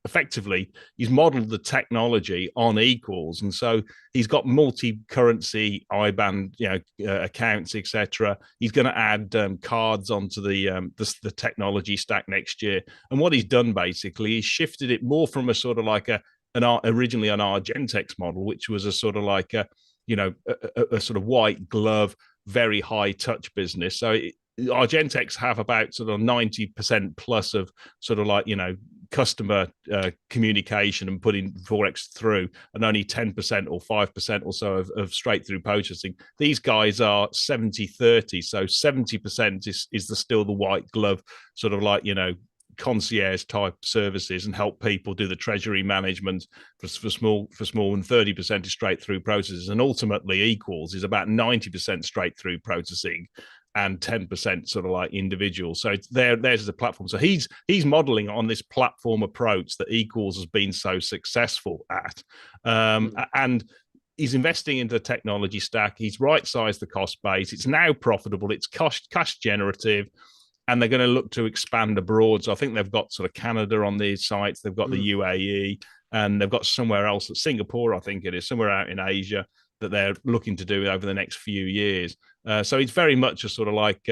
effectively he's modeled the technology on Equals, and so he's got multi-currency IBAN accounts, etc. He's going to add cards onto the technology stack next year. And what he's done basically is shifted it more from a sort of like originally an Argentex model, which was a sort of like a sort of white glove, very high touch business. So Argentex have about sort of 90% plus of sort of like customer communication and putting forex through, and only 10% or 5% or so of straight through processing. These guys are 70-30, so 70% is still the white glove sort of like concierge type services and help people do the treasury management for small, and 30% is straight through processes. And ultimately Equals is about 90% straight through processing and 10% sort of like individual. So there's the platform. So he's modeling on this platform approach that Equals has been so successful at. And he's investing into the technology stack. He's right-sized the cost base. It's now profitable. It's cash generative. And they're going to look to expand abroad. So I think they've got sort of Canada on these sites. They've got the UAE, and they've got somewhere else, Singapore, I think it is, somewhere out in Asia that they're looking to do over the next few years. So it's very much a sort of like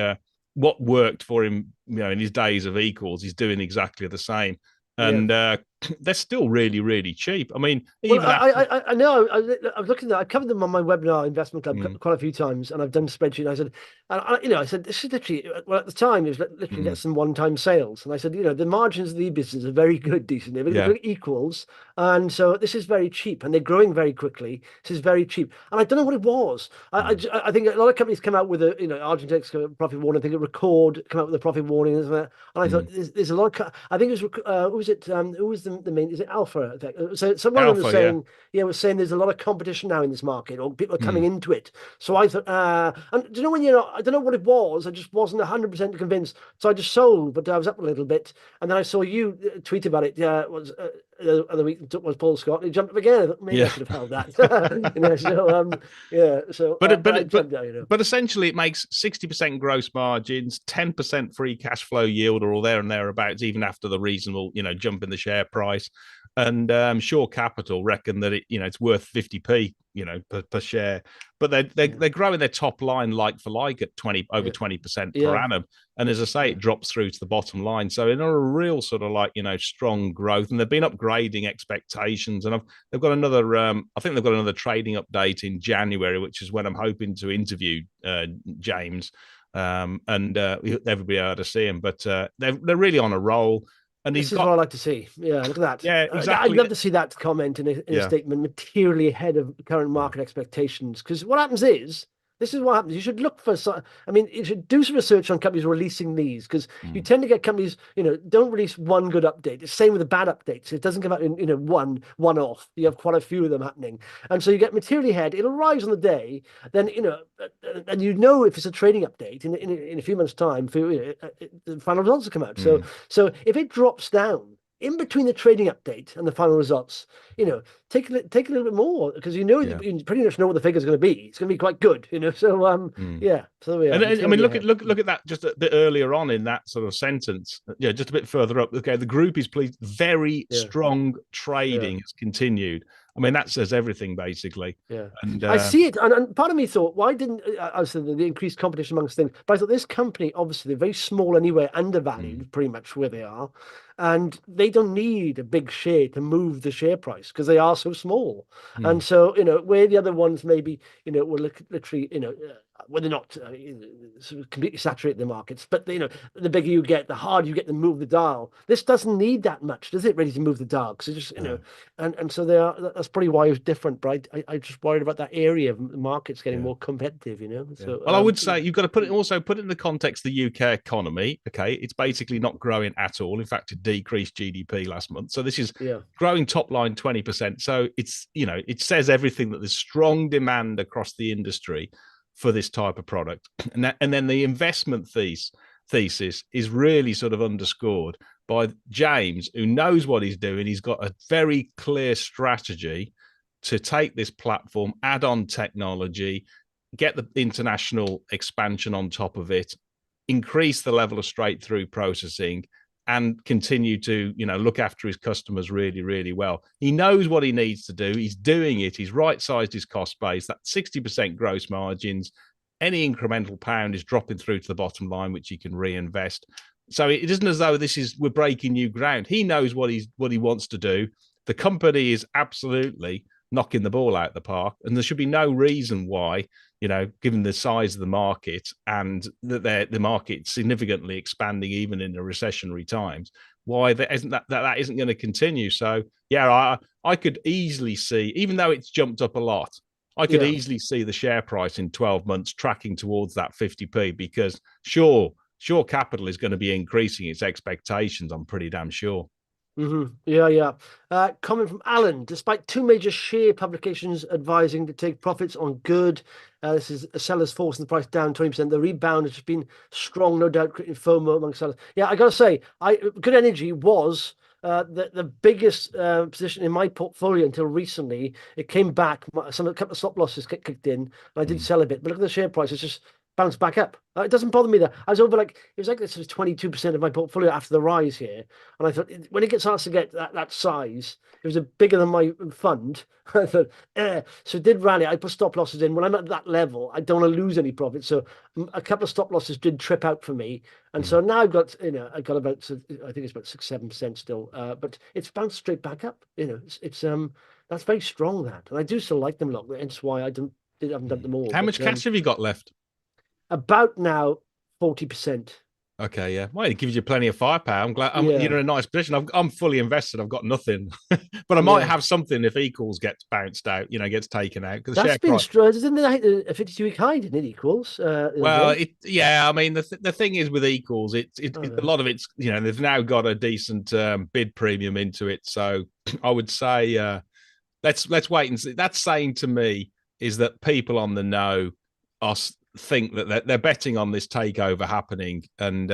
what worked for him, in his days of Equals, he's doing exactly the same. Yeah. And they're still really, really cheap. I mean, Well, even after. I know. I was looking at. I covered them on my webinar investment club Mm, quite a few times, and I've done spreadsheet. And I said, I said this is literally. Well, at the time, it was literally mm, get some one-time sales, and I said, the margins of the business are very good, decent. They're yeah. equals, and so this is very cheap, and they're growing very quickly. This is very cheap, and I don't know what it was. Mm, I think a lot of companies come out with a Argentex profit warning. I think Record come out with a profit warning, and I thought mm. there's a lot. I think it was who was it? Who was the main? Is it Alpha? So one of them was Alpha, yeah. saying, was saying there's a lot of competition now in this market, or people are coming Mm, into it. So I thought, and do you know when I don't know what it was. I just wasn't 100% convinced. So I just sold, but I was up a little bit, and then I saw you tweet about it. Yeah, it was the other week was Paul Scott. And he jumped up again. I thought maybe I yeah. should have held that. So yeah. So but I jumped out. But essentially, it makes 60% gross margins, 10% free cash flow yield, or all there and thereabouts, even after the reasonable, jump in the share price. And Shore Capital reckon that it's worth 50p per share. But they're growing their top line like for like at over 20% per annum. And as I say, it drops through to the bottom line. So in a real sort of like, strong growth. And they've been upgrading expectations. And they've got another, I think they've got another trading update in January, which is when I'm hoping to interview James. And everybody ought to see him. But they're really on a roll. And this is what I like to see. Yeah, look at that. Yeah, exactly. I'd love to see that comment in a statement materially ahead of current market expectations. Because what happens is, this is what happens. You should look for you should do some research on companies releasing these, because you tend to get companies, don't release one good update. It's the same with the bad updates. It doesn't come out in, one off. You have quite a few of them happening. And so you get materially ahead. It'll rise on the day. Then, and if it's a trading update in a few months' time, the final results will come out. So if it drops down in between the trading update and the final results, take a little bit more, because you pretty much know what the figure is going to be. It's going to be quite good, So yeah. So we are. And I mean, look at that just a bit earlier on in that sort of sentence. Yeah, just a bit further up. Okay, the group is pleased. Very strong trading has continued. I mean, that says everything basically. Yeah, and I see it, and part of me thought, why didn't I was thinking the increased competition amongst things? But I thought this company, obviously, they're very small anyway, undervalued, pretty much where they are, and they don't need a big share to move the share price because they are so small. And so, where the other ones maybe, were literally, where they're not sort of completely saturated the markets, but the bigger you get, the harder you get to move the dial. This doesn't need that much, does it? Ready to move the dial, because it's just and so they are. That's probably why it was different. But I just worried about that area of the markets getting more competitive. So well, I would say you've got to put it in the context of the UK economy. Okay, it's basically not growing at all. In fact, it decreased GDP last month. So this is growing top line 20%. So it's it says everything, that there's strong demand across the industry for this type of product. And then the investment thesis is really sort of underscored by James, who knows what he's doing. He's got a very clear strategy to take this platform, add on technology, get the international expansion on top of it, increase the level of straight through processing, and continue to, look after his customers really, really well. He knows what he needs to do. He's doing it. He's right-sized his cost base. That 60% gross margins, any incremental pound is dropping through to the bottom line, which he can reinvest. So it isn't as though we're breaking new ground. He knows what he wants to do. The company is absolutely knocking the ball out of the park, and there should be no reason why, given the size of the market and that the market significantly expanding even in the recessionary times, why that isn't going to continue. So yeah, I could easily see, even though it's jumped up a lot, I could easily see the share price in 12 months tracking towards that 50p, because Shore Capital is going to be increasing its expectations, I'm pretty damn sure. Yeah. Comment from Alan: despite two major share publications advising to take profits on good, this is a seller's forcing the price down 20%. The rebound has just been strong, no doubt, creating FOMO among sellers. Yeah, I gotta say, Good Energy was the biggest position in my portfolio until recently. It came back. A couple of stop losses kicked in, and I did sell a bit. But look at the share price; it's just bounced back up. It doesn't bother me that I was over it was like this was 22% of my portfolio after the rise here, and I thought when it starts to get that size, it was bigger than my fund. I thought, so it did rally. I put stop losses in when I'm at that level. I don't want to lose any profit, so a couple of stop losses did trip out for me, and so now I've got I got about, I think it's about 6-7% still, but it's bounced straight back up. It's that's very strong, that, and I do still like them a lot. Hence why I haven't done them all. How much cash have you got left? About now 40%. Okay, yeah. Well, it gives you plenty of firepower. I'm glad you're in a nice position. I'm fully invested. I've got nothing, but I might have something if Equals gets bounced out, gets taken out. Because that's been strange. Isn't it a 52-week high? Didn't it, Equals? Well, I mean, the thing is with Equals, a lot of it's they've now got a decent bid premium into it. So I would say let's wait and see. That's saying to me is that people on the know think that they're betting on this takeover happening, and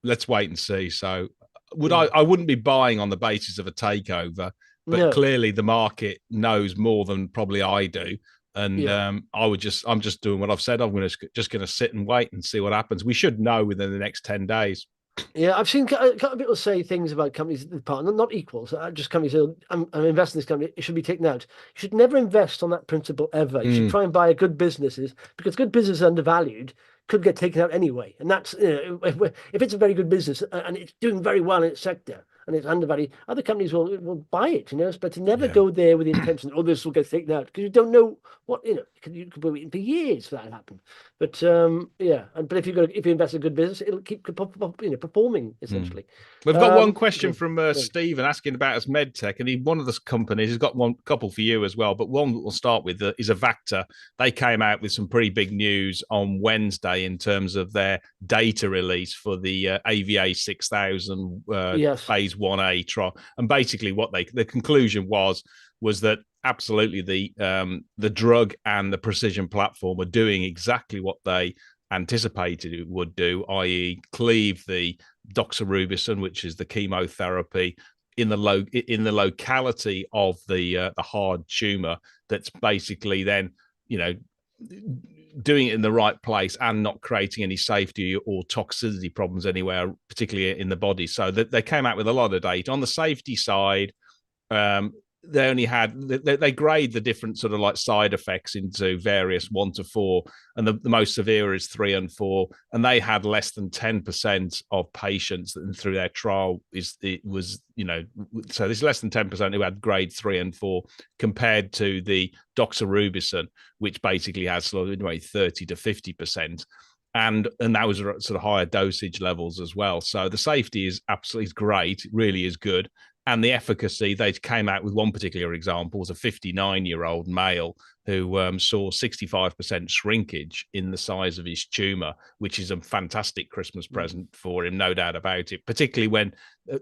let's wait and see. So I wouldn't be buying on the basis of a takeover, but clearly the market knows more than probably I do, and I'm just doing what I've said. I'm just going to sit and wait and see what happens. We should know within the next 10 days. Yeah, I've seen a couple of people say things about companies that partner, not equals, just companies say, I'm investing in this company, it should be taken out. You should never invest on that principle ever. You should Mm, try and buy good businesses because good business is undervalued, could get taken out anyway. And that's, if it's a very good business and it's doing very well in its sector and it's undervalued, other companies will buy it, but to never yeah. go there with the intention, oh, this will get taken out because you don't know what, you could be waiting for years for that to happen. But yeah, but if you invest in a good business, it'll keep performing Mm. essentially. We've got one Yeah, question from right. Stephen asking about us medtech, and one of the companies has got one couple for you as well. But one that we'll start with is Avacta. They came out with some pretty big news on Wednesday in terms of their data release for the AVA 6000 Yes, phase 1A trial, and basically what the conclusion was that absolutely the drug and the precision platform are doing exactly what they anticipated it would do, i.e., cleave the doxorubicin, which is the chemotherapy, in the locality of the hard tumor. That's basically then doing it in the right place and not creating any safety or toxicity problems anywhere, particularly in the body. So that they came out with a lot of data on the safety side. um, they only had they grade the different sort of like side effects into various 1 to 4, and the most severe is 3 and 4, and they had less than 10% of patients that through their trial so this is less than 10% who had grade 3 and 4 compared to the doxorubicin, which basically has sort of 30 to 50%. And that was sort of higher dosage levels as well. So the safety is absolutely great, it really is good. And the efficacy, they came out with one particular example, was a 59-year-old male who saw 65% shrinkage in the size of his tumor, which is a fantastic Christmas present for him, no doubt about it, particularly when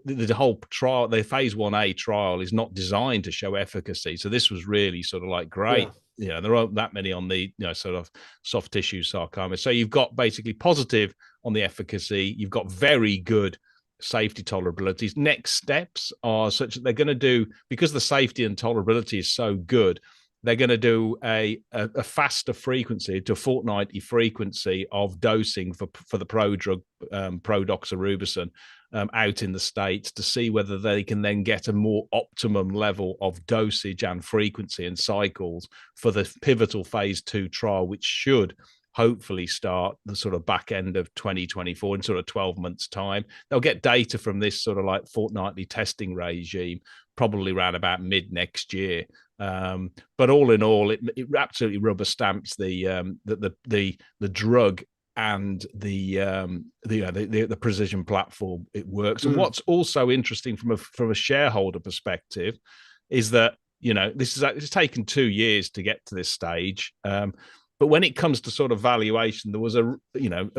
the whole trial, the phase 1A trial, is not designed to show efficacy. So this was really sort of like yeah, great. There aren't that many on the sort of soft tissue sarcoma. So you've got basically positive on the efficacy. You've got very good safety tolerabilities. Next steps are such that they're going to do, because the safety and tolerability is so good, they're going to do a faster frequency, to a fortnightly frequency of dosing for the prodrug, prodoxorubicin, out in the States, to see whether they can then get a more optimum level of dosage and frequency and cycles for the pivotal phase 2 trial, which should hopefully start the sort of back end of 2024 in sort of 12 months time. They'll get data from this sort of like fortnightly testing regime probably around about mid next year. But all in all, it absolutely rubber stamps the drug and the precision platform. It works. And what's also interesting from a shareholder perspective is that it's taken 2 years to get to this stage. But when it comes to sort of valuation, there was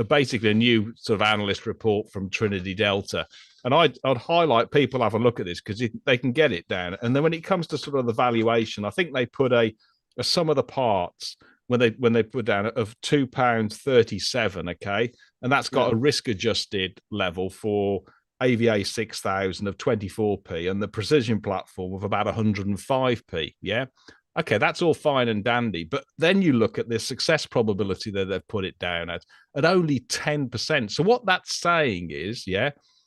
basically a new sort of analyst report from Trinity Delta. And I'd highlight people have a look at this because they can get it down. And then when it comes to sort of the valuation, I think they put a sum of the parts when they put down of £2.37, okay? And that's got a risk adjusted level for AVA 6000 of 24p and the precision platform of about 105p, yeah? Okay, that's all fine and dandy. But then you look at the success probability that they've put it down at only 10%. So what that's saying is,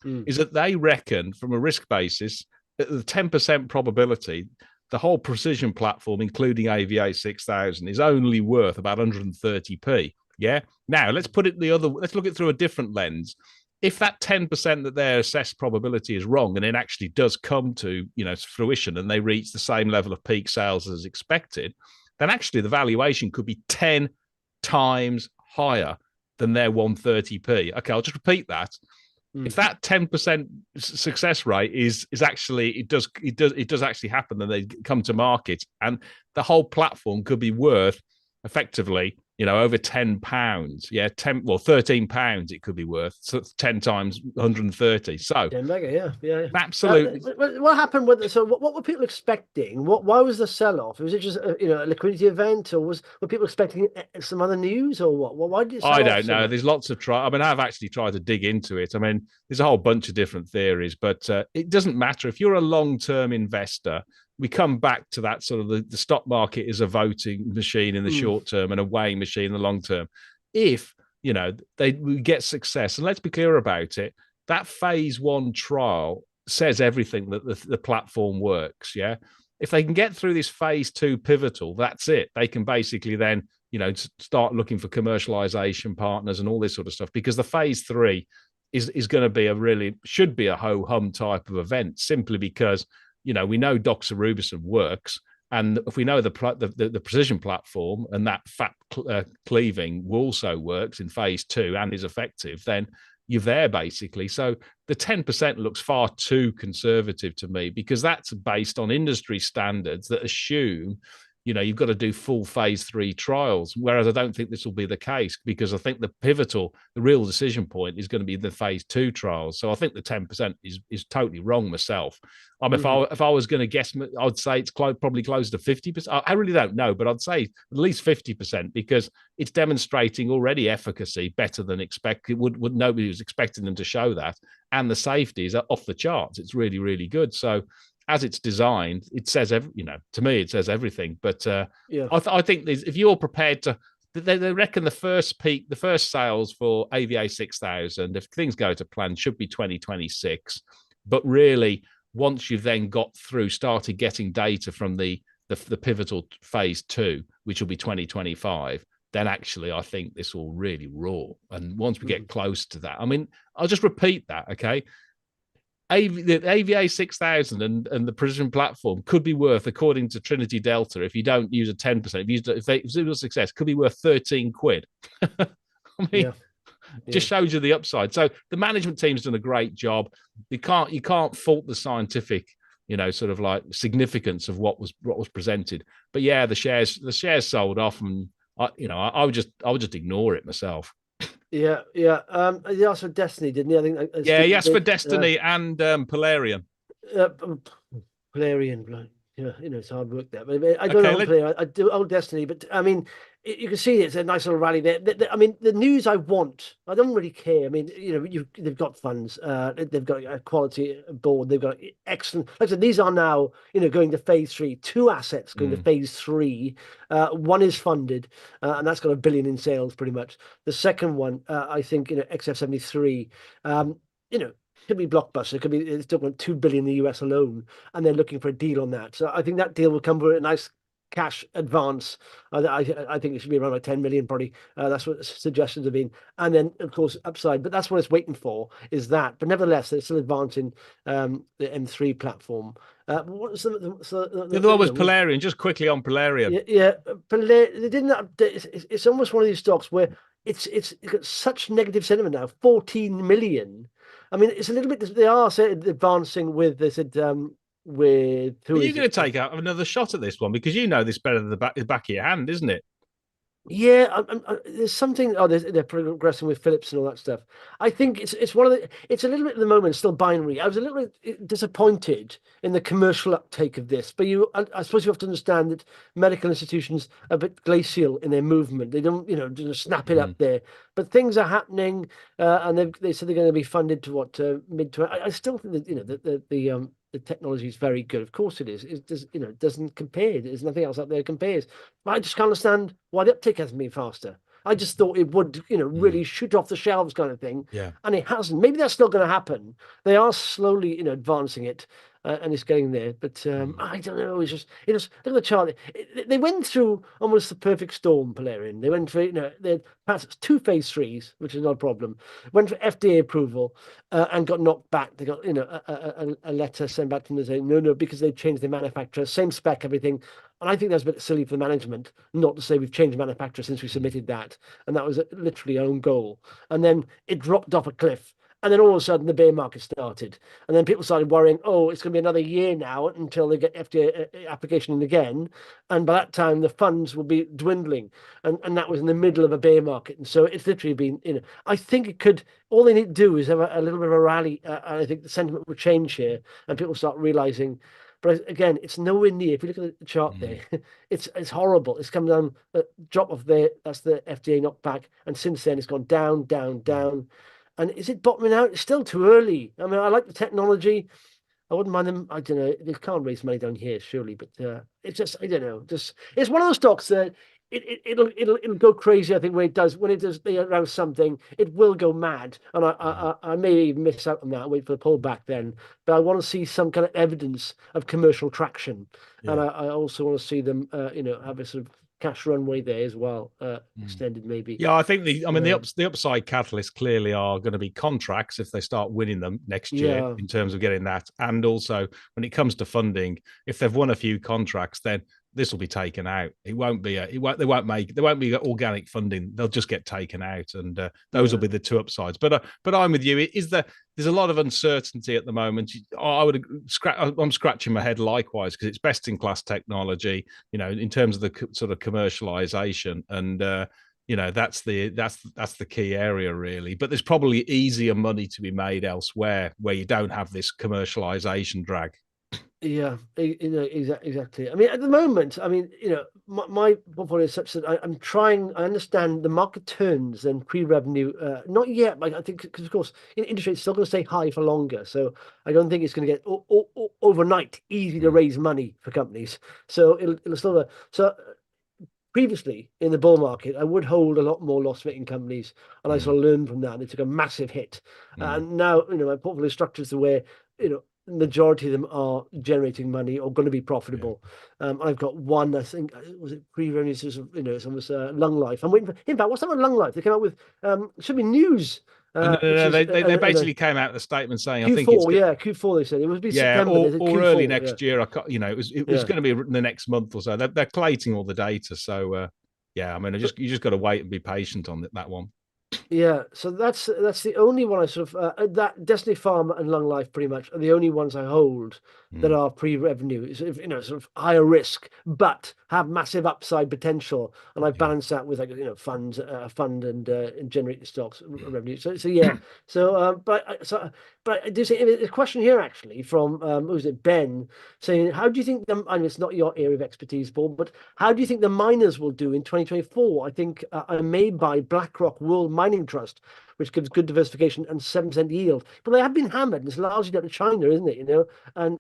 is that they reckon from a risk basis, the 10% probability, the whole precision platform, including AVA 6000, is only worth about 130p. Yeah. Now let's look at it through a different lens. If that 10% that their assessed probability is wrong and it actually does come to fruition and they reach the same level of peak sales as expected, then actually the valuation could be 10 times higher than their 130p. Okay, I'll just repeat that. If that 10% success rate is actually it does actually happen, then they come to market, and the whole platform could be worth effectively over £10. Yeah, £13 it could be worth. So it's 10 times 130. So 10 mega, yeah. absolutely. What happened with what were people expecting? Why was the sell-off? Was it just a liquidity event, or were people expecting some other news, or what? Why did it sell I off don't so know. much? There's lots of I've actually tried to dig into it. I mean, there's a whole bunch of different theories, but it doesn't matter. If you're a long-term investor, we come back to that sort of the stock market is a voting machine in the short term and a weighing machine in the long term. If we get success, and let's be clear about it, that phase 1 trial says everything that the platform works. Yeah. If they can get through this phase 2 pivotal, that's it. They can basically then, start looking for commercialization partners and all this sort of stuff, because the phase 3 is going to be should be a ho-hum type of event, simply because, we know doxorubicin works. And if we know the precision platform and that fat cleaving also works in phase 2 and is effective, then you're there basically. So the 10% looks far too conservative to me, because that's based on industry standards that assume, you've got to do full phase 3 trials. Whereas I don't think this will be the case, because I think the real decision point is going to be the phase 2 trials. So I think the 10% is totally wrong myself. If I was going to guess, I'd say it's probably close to 50%. I really don't know, but I'd say at least 50%, because it's demonstrating already efficacy better than expected. Nobody was expecting them to show that, and the safety is off the charts. It's really, really good. So as it's designed, it says to me, it says everything. But I think if you're prepared to, they reckon the first sales for AVA 6000, if things go to plan, should be 2026. But really, once you've then started getting data from the pivotal phase 2, which will be 2025, then actually I think this will really roar. And once we get close to that, I'll just repeat that, okay? The AVA 6000 and the precision platform could be worth, according to Trinity Delta, if you don't use a 10%, if it was a success, could be worth 13 quid. Just shows you the upside. So the management team's done a great job. You can't fault the scientific, sort of like significance of what was presented. But yeah, the shares sold off, and I would just ignore it myself. Yeah. He asked for Destiny, didn't he? I think. He asked for Destiny and Polarean. Polarean, it's hard work there. But I don't know Polarean. I do old Destiny, but you can see it's a nice little rally there. The news I want, I don't really care. They've got funds, they've got a quality board, they've got excellent. Like I said, these are now, going to phase 3. 2 assets going to phase 3. One is funded, and that's got $1 billion in sales, pretty much. The second one, I think, XF73, could be blockbuster. It could be, it's still got $2 billion in the US alone, and they're looking for a deal on that. So I think that deal will come with a nice cash advance. I think it should be around like 10 million probably. That's what suggestions have been. And then of course upside, but that's what it's waiting for, is that. But nevertheless, they're still advancing the M3 platform. What was the other one was Polarean. Just quickly on Polarean. They didn't update. It's almost one of these stocks where it's got such negative sentiment now. 14 million. It's a little bit. They are advancing with. They said with. Who are you going to take out another shot at this one, because this better than the back of your hand, isn't it? Yeah, there's something. They're progressing with Philips and all that stuff. I think it's one of the. It's a little bit at the moment still binary. I was a little bit disappointed in the commercial uptake of this, but I suppose you have to understand that medical institutions are a bit glacial in their movement. They don't, just snap it up there. But things are happening, and they said they're going to be funded to what mid. I still think that the technology is very good. Of course it is. It doesn't compare. There's nothing else out there that compares. But I just can't understand why the uptake hasn't been faster. I just thought it would, really shoot off the shelves kind of thing. Yeah. And it hasn't. Maybe that's still going to happen. They are slowly, advancing it. And it's getting there, but I don't know. It's just look at the chart. They went through almost the perfect storm, Polarean. They went for they passed 2 phase 3s, which is not a problem. Went for FDA approval and got knocked back. They got a letter sent back from them saying no, because they've changed their manufacturer, same spec, everything. And I think that's a bit silly for the management not to say we've changed manufacturer since we submitted that, and that was literally our own goal. And then it dropped off a cliff. And then all of a sudden the bear market started. And then people started worrying, it's going to be another year now until they get FDA application in again. And by that time, the funds will be dwindling. And that was in the middle of a bear market. And so it's literally been, I think all they need to do is have a little bit of a rally. And I think the sentiment will change here and people start realizing. But again, it's nowhere near. If you look at the chart there, it's horrible. It's come down, drop off there. That's the FDA knockback. And since then, it's gone down, down, down. And is it bottoming out? It's still too early. I like the technology. I wouldn't mind them. I don't know. They can't raise money down here, surely. But it's just, I don't know. It's one of those stocks that it'll go crazy. I think when it does around something, it will go mad, and I may even miss out on that. Wait for the pullback then, but I want to see some kind of evidence of commercial traction, and Yeah. I also want to see them, have a sort of cash runway there as well, Mm. extended maybe. Yeah, I think Uh, the upside catalysts clearly are going to be contracts if they start winning them next year yeah, in terms of getting that, and also when it comes to funding, if they've won a few contracts, then this will be taken out. It won't be there won't be organic funding. They'll just get taken out, and those will yeah, be the two upsides. But I'm with you. There's a lot of uncertainty at the moment. I'm scratching my head likewise because it's best in class technology. In terms of the sort of commercialization and. That's the key area really, but there's probably easier money to be made elsewhere where you don't have this commercialization drag. yeah. Exactly. I mean, at the moment, I mean, my portfolio is such that I'm trying. I understand the market turns and pre-revenue, not yet. But I think because of course, interest rates still going to stay high for longer, so I don't think it's going to get overnight easy to Mm, raise money for companies. So it'll still. So previously in the bull market, I would hold a lot more loss-making companies, and I mm, sort of learned from that. And it took a massive hit, mm, and now my portfolio structures the way majority of them are generating money or going to be yeah. profitable. I've got one, I think, was it pre-revenue? It's almost Lung Life. I'm waiting for. In fact, what's that one? Lung Life. They came out with should be news, No, no, which no, is they basically came out with a statement saying, I think it's Q4. Yeah, Q4. They said it would be yeah, September. They said or early Q4. Yeah, next year. It was yeah. going to be the next month or so. They're collating all the data, so yeah. I mean, you just got to wait and be patient on that one. Yeah, so that's the only one I sort of that Destiny Pharma and Lung Life pretty much are the only ones I hold that Mm, are pre-revenue, sort of higher risk, but have massive upside potential. And I yeah. balance that with like funds, fund and generate the stocks revenue. So yeah, but I do say a question here actually from who was it, Ben, saying how do you think the, and it's not your area of expertise, Paul, but how do you think the miners will do in 2024? I think I may buy BlackRock World Mining Trust, which gives good diversification and 7% yield. But they have been hammered, and it's largely down to China, isn't it? And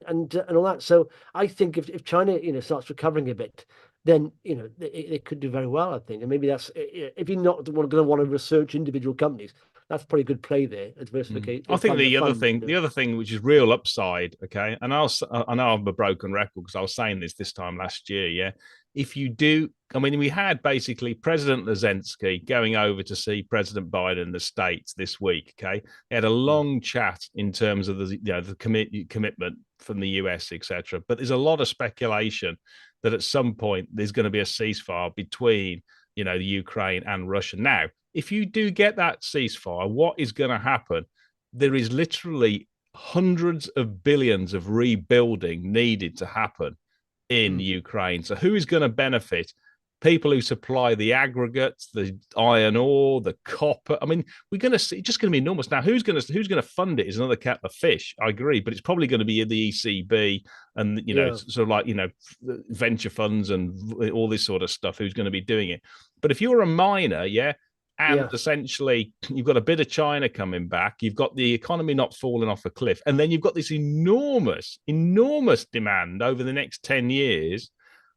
all that. So I think if China starts recovering a bit, then they could do very well. I think, and maybe that's if you're not going to want to research individual companies, that's probably a good play there. A I diversification think fund, a fund. the other thing which is real upside, okay, and I know I'm a broken record because I was saying this time last year, yeah. If you do, I mean, we had basically President Zelensky going over to see President Biden in the States this week, okay. They had a long chat in terms of the commitment from the US, etc. But there's a lot of speculation that at some point there's going to be a ceasefire between the Ukraine and Russia. Now, if you do get that ceasefire, what is going to happen? There is literally hundreds of billions of rebuilding needed to happen in Mm. Ukraine. So who is going to benefit? People who supply the aggregates, the iron ore, the copper. I mean, we're going to see it's just going to be enormous. Now, who's going to fund it is another kettle of fish. I agree, but it's probably going to be the ECB and Yeah, sort of like venture funds and all this sort of stuff. Who's going to be doing it? But if you're a miner, yeah, and yeah, essentially you've got a bit of China coming back, you've got the economy not falling off a cliff, and then you've got this enormous demand over the next 10 years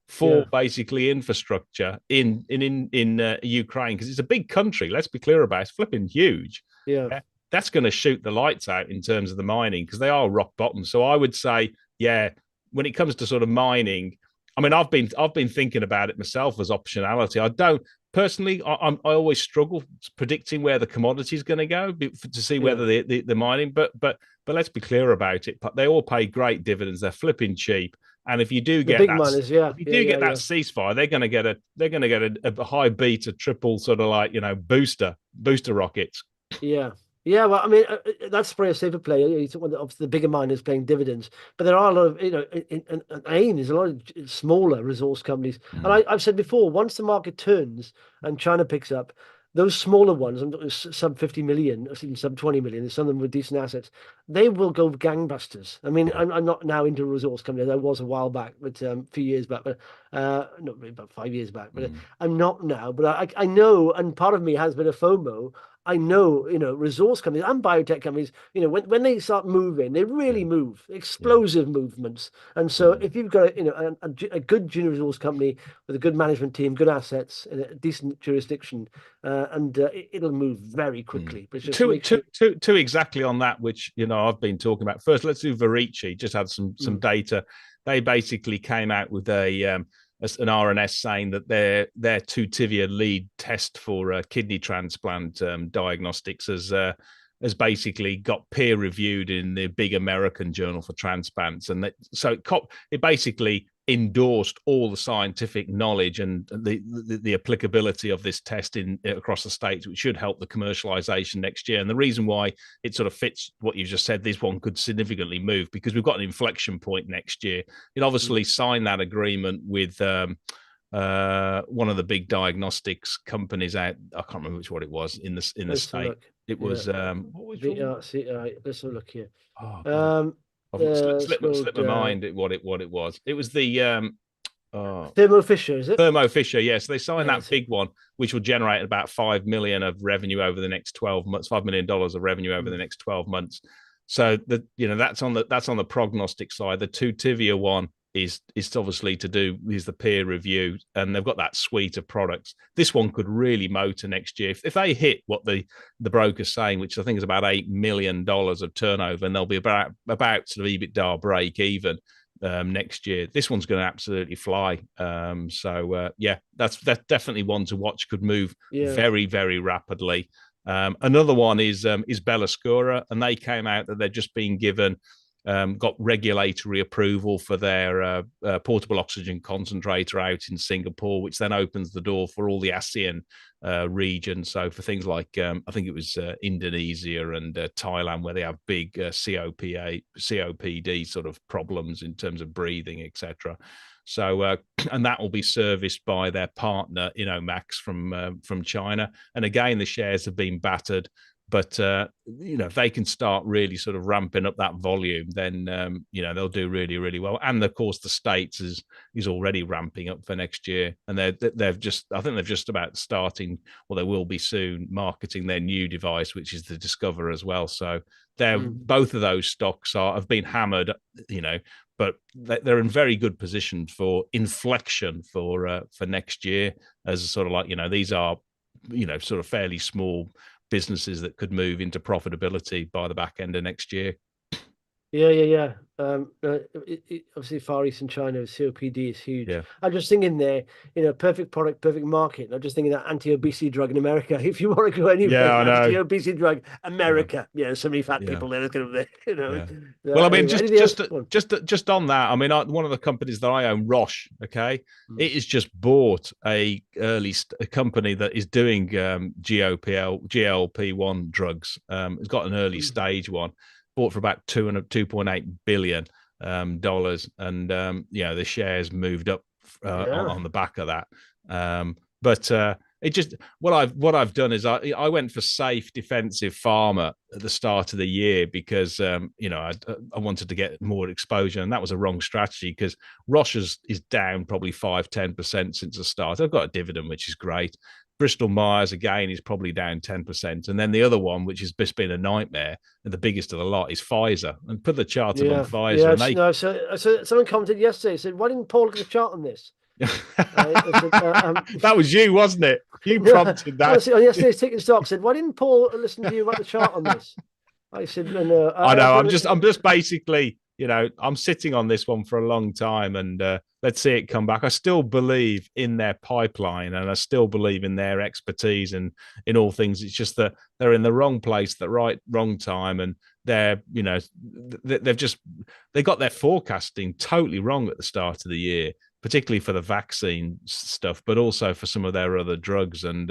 for yeah, basically infrastructure in Ukraine, because it's a big country. Let's be clear about it. It's flipping huge. yeah. Yeah? That's going to shoot the lights out in terms of the mining because they are rock bottom. So I would say, yeah, when it comes to sort of mining, I mean, I've been thinking about it myself as optionality. I don't personally. I always struggle predicting where the commodity is going to go to see Yeah. whether the mining. But let's be clear about it. They all pay great dividends. They're flipping cheap. And if you do The get big that, miners, yeah, if you yeah, do yeah, get that yeah, ceasefire, they're going to get a high beta triple sort of like booster rockets. yeah, yeah. Well, I mean, that's probably a safer play. You took one that obviously the bigger miners paying dividends, but there are a lot of in AIM. There's a lot of smaller resource companies, and Mm, I've said before, once the market turns and China picks up, those smaller ones, I'm talking sub 50 million, or even sub 20 million, some of them with decent assets, they will go gangbusters. I mean, yeah. I'm not now into resource companies. I was a while back, but a few years back, but not really about 5 years back, but Mm, I'm not now. But I know, and part of me has been a FOMO. I know, resource companies and biotech companies, when they start moving, they really move, Yeah. explosive movements. And so Mm. if you've got, a good junior resource company with a good management team, good assets in a decent jurisdiction, it'll move very Mm. quickly. But it's just Two, make two, sure. two, two exactly on that, which I've been talking about. First, let's do Verici. Just had some Mm, data. They basically came out with an RNS saying that their Tutivia lead test for kidney transplant diagnostics has basically got peer reviewed in the big American Journal for Transplants, and it basically endorsed all the scientific knowledge and the applicability of this test across the states, which should help the commercialization next year. And the reason why it sort of fits what you just said, this one could significantly move because we've got an inflection point next year. It obviously signed that agreement with one of the big diagnostics companies out. I can't remember which one it was in the let's have a state. look. It Yeah. was which one? VRC. All right, let's have a look here. Oh God, Um, I've scroll slipped my down. mind what it was. It was the oh, Thermo Fisher, is it? Thermo Fisher, yes, they signed Yeah, that that's it. big one, which will generate about 5 million of revenue over the next 12 months, $5 million of revenue over the next 12 months. So that's on the prognostic side. The Tutivia one is obviously is the peer review, and they've got that suite of products. This one could really motor next year if they hit what the broker's saying, which I think is about $8 million of turnover, and they'll be about sort of EBITDA break even next year. This one's going to absolutely fly. Yeah, that's definitely one to watch. Could move Yeah. very, very rapidly. Another one is Belluscura, and they came out that they're just being given got regulatory approval for their portable oxygen concentrator out in Singapore, which then opens the door for all the ASEAN region. So for things like I think it was Indonesia and Thailand, where they have big COPD sort of problems in terms of breathing, etc. So and that will be serviced by their partner Innomax from China. And again, the shares have been battered. But if they can start really sort of ramping up that volume, then they'll do really, really well. And of course, the States is already ramping up for next year, and I think they've just about starting, or they will be soon, marketing their new device, which is the Discover as well. So both of those stocks have been hammered, but they're in very good position for inflection for next year, as sort of like these are sort of fairly small businesses that could move into profitability by the back end of next year. Yeah. Obviously, Far East and China, COPD is huge. Yeah. I'm just thinking there, perfect product, perfect market. I'm just thinking that anti-obesity drug in America. If you want to go anywhere, Yeah, I know. anti-obesity drug, America. Yeah, so many fat Yeah. people there. There's going to be, Yeah. Well, I mean, anyway, just on that, I mean, one of the companies that I own, Roche, okay, it has just bought a company that is doing GLP-1 drugs. It's got an early stage one, bought for about $2.8 billion dollars, and the shares moved up on the back of that. But it just what I've done is I went for safe defensive pharma at the start of the year because I wanted to get more exposure, and that was a wrong strategy because Roche is down probably 5-10% since the start. I've got a dividend, which is great. Bristol Myers again is probably down 10%, and then the other one, which has just been a nightmare, and the biggest of the lot, is Pfizer. And put the chart up on Pfizer, and they so someone commented yesterday, said, "Why didn't Paul look at the chart on this?" That was you, wasn't it? You No, prompted that. honestly, on yesterday's Ticket Stock said, "Why didn't Paul listen to you about the chart on this?" I said, "No, I know. I'm just basically, I'm sitting on this one for a long time, and let's see it come back. I still believe in their pipeline, and I still believe in their expertise and in all things. It's just that they're in the wrong place, the wrong time, and they got their forecasting totally wrong at the start of the year, particularly for the vaccine stuff, but also for some of their other drugs. And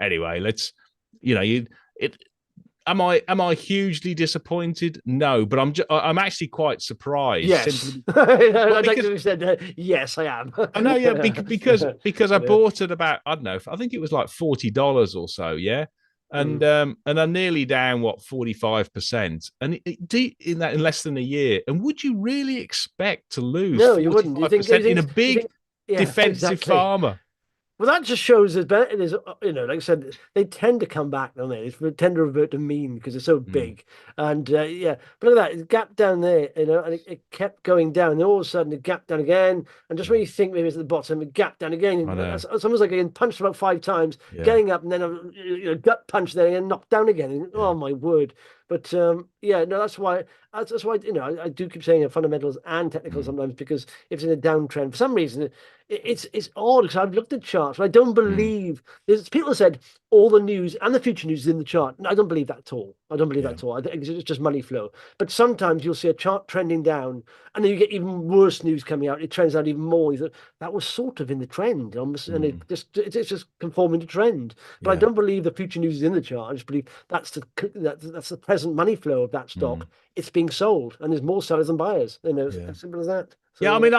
anyway, Am I hugely disappointed? No, but I'm actually quite surprised. Yes, Well, like you said, yes, I am. I know, yeah, because I bought it about, I don't know, I think it was like $40 or so, yeah, and I'm nearly down 45%, and in less than a year. And would you really expect to lose No, you wouldn't. You think 45% in a big defensive exactly. pharma? Well, that just shows as it is, like I said, they tend to come back, don't they? They tend to revert to mean because they're so Mm, big. And yeah, but look at that, it gap down there, and it kept going down. And all of a sudden, it gap down again. And just when yeah, you think maybe it's at the bottom, it gap down again. I know. It's almost like getting punched about 5 times, Yeah, getting up, and then gut punch, then again, knocked down again. And, yeah. oh my word! But yeah, no, that's why I do keep saying fundamentals and technical Mm, sometimes because if it's in a downtrend for some reason it's odd because I've looked at charts, but I don't mm, believe there's people said all the news and the future news is in the chart. And I don't believe that at all. I don't believe that yeah. at all. I think it's just money flow. But sometimes you'll see a chart trending down, and then you get even worse news coming out. It trends out even more. You thought that was sort of in the trend, almost, and Mm, it's just conforming to trend. But I yeah. don't believe the future news is in the chart. I just believe that's the present money flow of that Mm, stock. It's being sold, and there's more sellers than buyers. yeah. As simple as that. Yeah, I So mean,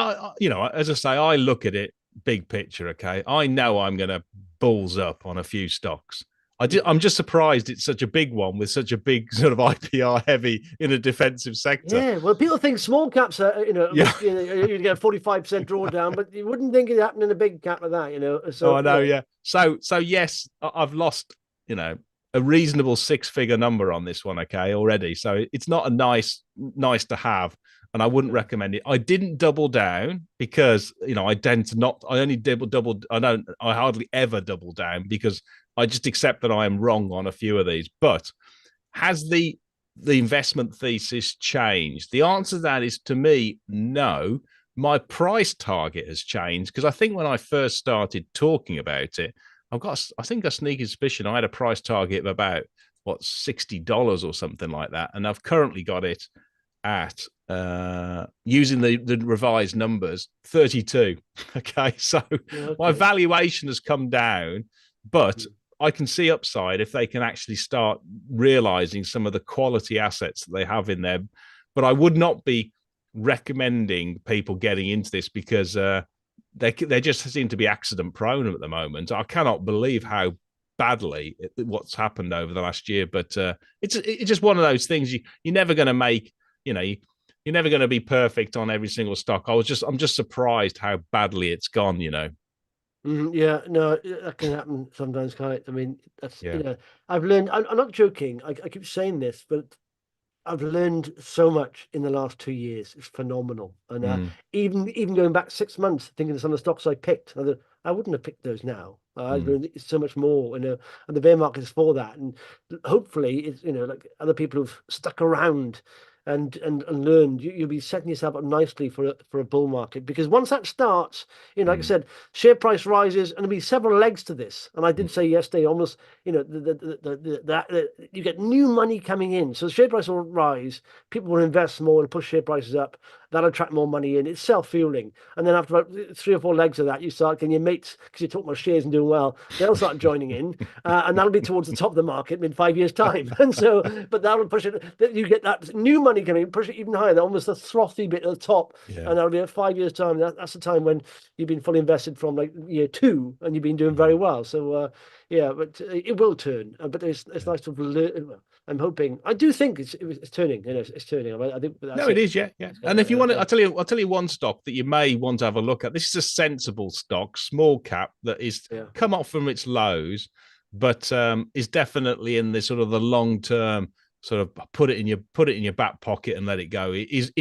as I say, I look at it big picture. Okay, I know I'm going to balls up on a few stocks. yeah. I'm just surprised it's such a big one with such a big sort of IPR heavy in a defensive sector. Yeah, well, people think small caps are, Yeah. risky. You get a 45% drawdown, but you wouldn't think it happened in a big cap like that. Oh, So, I know. Yeah. So yes, I've lost, a reasonable six-figure number on this one. Okay, already. So it's not a nice to have, and I wouldn't no. recommend it. I didn't double down because I tend to not. I only double. I don't. I hardly ever double down because I just accept that I am wrong on a few of these. But has the investment thesis changed? The answer to that is, to me, no. My price target has changed because I think when I first started talking about it, I think a sneaky suspicion I had a price target of about $60 or something like that, and I've currently got it at using the revised numbers 32. Okay, so my Okay. valuation has come down, but Mm. I can see upside if they can actually start realizing some of the quality assets that they have in there. But I would not be recommending people getting into this because they just seem to be accident prone at the moment. I cannot believe how badly what's happened over the last year, but it's just one of those things you're never going to make. You're never going to be perfect on every single stock. I'm just surprised how badly it's gone. Yeah, no, that can happen sometimes, can't it? I mean, that's, Yeah. I've learned, I'm not joking. I keep saying this, but I've learned so much in the last 2 years. It's phenomenal. And Mm, even going back 6 months, thinking of some of the stocks I picked, I wouldn't have picked those now. I've mm, learned so much more, and the bear market is for that. And hopefully, it's like other people who've stuck around and learned, you'll be setting yourself up nicely for a bull market because once that starts, like I mm, said, share price rises and there'll be several legs to this. And I did mm. say yesterday, almost, you get new money coming in, so the share price will rise. People will invest more and push share prices up. That'll attract more money in. It's self-fueling. And then after about 3 or 4 legs of that, you start getting your mates, because you talk about shares and doing well, they'll start joining in. And that'll be towards the top of the market in 5 years' time. And so, but that'll push it. You get that new money coming in, push it even higher. Almost a frothy bit at the top. Yeah. And that'll be at 5 years' time. That's the time when you've been fully invested from like year two and you've been doing very Mm, well. So, yeah, but it will turn. But it's yeah. nice to learn. I'm hoping. I do think it's turning. It's turning. I think No, that's it it. is, yeah, yeah. It's And if you want to, gonna, I'll tell you one stock that you may want to have a look at. This is a sensible stock, small cap that is yeah. come off from its lows, but is definitely in the sort of the long term sort of put it in your back pocket and let it go. It is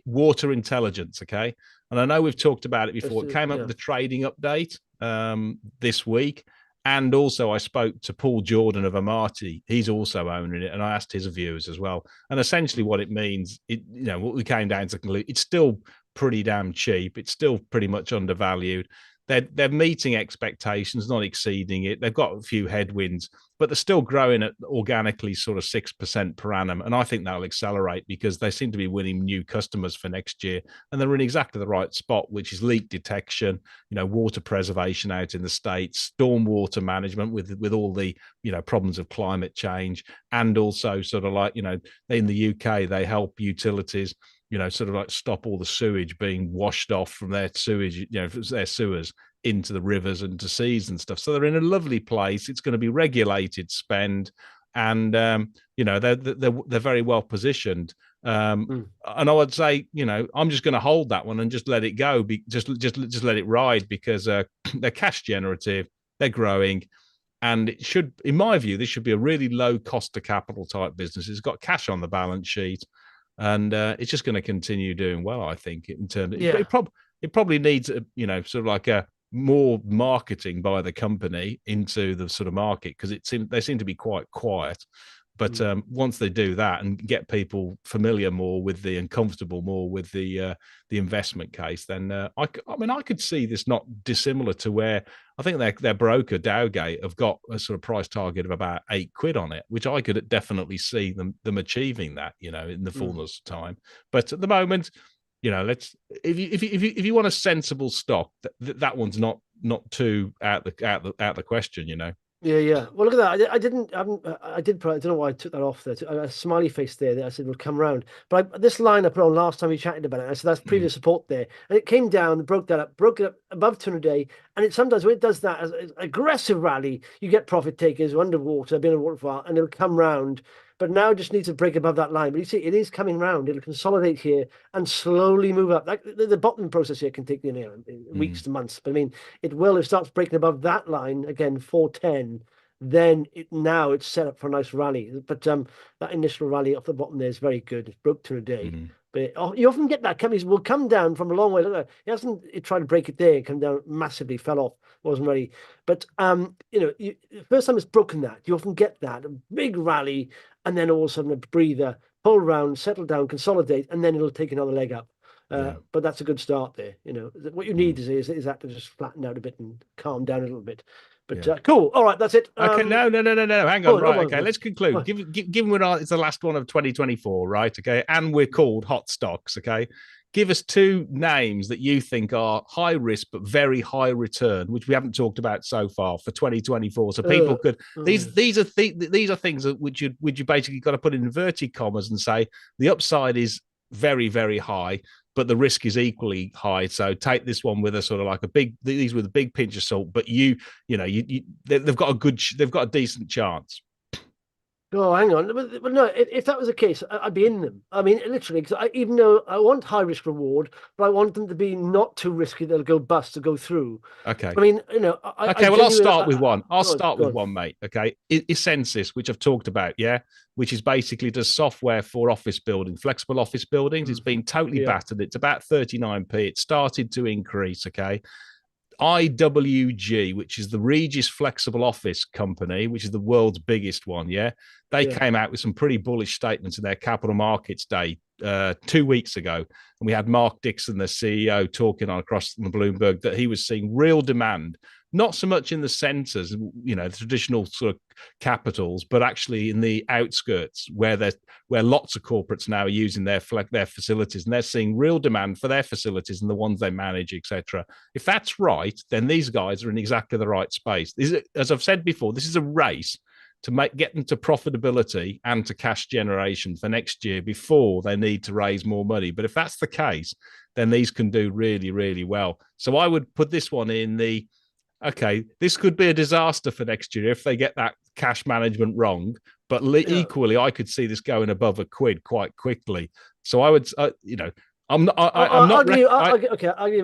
water intelligence, okay? And I know we've talked about it before. It came up Yeah. with the trading update this week. And also, I spoke to Paul Jordan of Amati. He's also owning it, and I asked his views as well. And essentially, what it means, what we came down to conclude, it's still pretty damn cheap. It's still pretty much undervalued. They're meeting expectations, not exceeding it. They've got a few headwinds, but they're still growing at organically sort of 6% per annum. And I think that'll accelerate because they seem to be winning new customers for next year. And they're in exactly the right spot, which is leak detection, water preservation out in the States, stormwater management with all the, problems of climate change. And also sort of like, in the UK, they help utilities sort of like stop all the sewage being washed off from their sewage, their sewers into the rivers and to seas and stuff. So they're in a lovely place. It's going to be regulated spend, and they're very well positioned. Mm. And I would say, I'm just going to hold that one and just let it go. Just let it ride because they're cash generative, they're growing, and it should, in my view, this should be a really low cost to capital type business. It's got cash on the balance sheet, and it's just going to continue doing well. I think in terms, Yeah. it probably needs sort of like a more marketing by the company into the sort of market because they seem to be quite quiet. But once they do that and get people familiar more with and comfortable more with the investment case, then I mean I could see this not dissimilar to where I think their broker Dowgate have got a sort of price target of about £8 on it, which I could definitely see them achieving that, in the fullness of time. But at the moment, let's if you want a sensible stock, that one's not too out the question, Yeah, yeah. Well, look at that. I did put, I don't know why I took that off there. A smiley face there that I said would come round. But this line I put on last time we chatted about it, I said that's previous support there. And it came down, broke it up above 200 a day. And it sometimes, when it does that, as aggressive rally, you get profit takers underwater, been underwater for a while, and it'll come round. But now it just needs to break above that line. But you see, it is coming round. It'll consolidate here and slowly move up. Like the bottom process here can take weeks to months. But I mean, it will. If it starts breaking above that line again, 410, then now it's set up for a nice rally. But that initial rally off the bottom there is very good. It broke to a day. But you often get that. Companies will come down from a long way. Look, it tried to break it there, come down massively, fell off, wasn't ready. But first time it's broken that, you often get that a big rally, and then all of a sudden a breather, pull round, settle down, consolidate, and then it'll take another leg up. But that's a good start there. What you need is that to just flatten out a bit and calm down a little bit. But cool. All right, that's it. Okay, no. Hang on. Right. Okay, let's conclude. Given it's the last one of 2024, right? Okay, and we're called hot stocks. Okay, give us two names that you think are high risk but very high return, which we haven't talked about so far for 2024. So people could these are things that which you basically got to put in inverted commas and say the upside is very, very high, but the risk is equally high. So take this one with a sort of like these with a big pinch of salt, but they've got a decent chance. Oh, hang on. But no, if that was the case, I'd be in them. I mean, literally, because even though I want high risk reward, but I want them to be not too risky, they'll go bust to go through. Okay. I mean, I'll start with one. I'll start with one, mate. Okay. Essensys, which I've talked about, yeah, which is basically does software for office building, flexible office buildings. It's been totally battered. It's about 39p. It started to increase, okay. IWG, which is the Regis Flexible Office Company, which is the world's biggest one. Yeah, they came out with some pretty bullish statements in their Capital Markets Day 2 weeks ago, and we had Mark Dixon, the CEO, talking across the Bloomberg that he was seeing real demand, not so much in the centres, the traditional sort of capitals, but actually in the outskirts where lots of corporates now are using their facilities, and they're seeing real demand for their facilities and the ones they manage, etc. If that's right, then these guys are in exactly the right space. As I've said before, this is a race to get them to profitability and to cash generation for next year before they need to raise more money. But if that's the case, then these can do really, really well. So I would put this one in okay, this could be a disaster for next year if they get that cash management wrong. But equally, I could see this going above £1 quite quickly. So I would, I'm not. I'll give you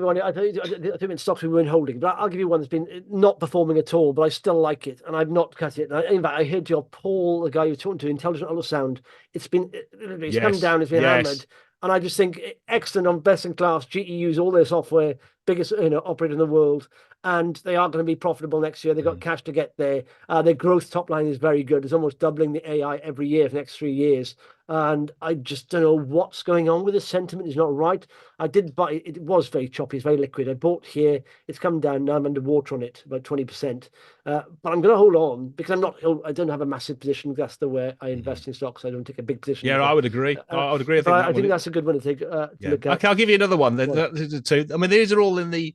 one. I think in stocks we weren't holding, but I'll give you one that's been not performing at all, but I still like it, and I've not cut it. In fact, I heard your Paul, the guy you're talking to, Intelligent Ultrasound. It's come down, it's been hammered, and I just think excellent on best in class GEUs, all their software, biggest operator in the world, and they are going to be profitable next year. They've got cash to get there. Their growth top line is very good. It's almost doubling the AI every year for the next 3 years. And I just don't know what's going on with the sentiment. Is not right. I did buy it. It was very choppy. It's very liquid. I bought here. It's come down. Now I'm underwater on it, about 20%. But I'm going to hold on because I don't have a massive position. That's the way I invest in stocks. I don't take a big position. Yeah, I would agree. I would agree. I think that's a good one to take. To look at. Okay, I'll give you another one. Two. I mean, these are all in the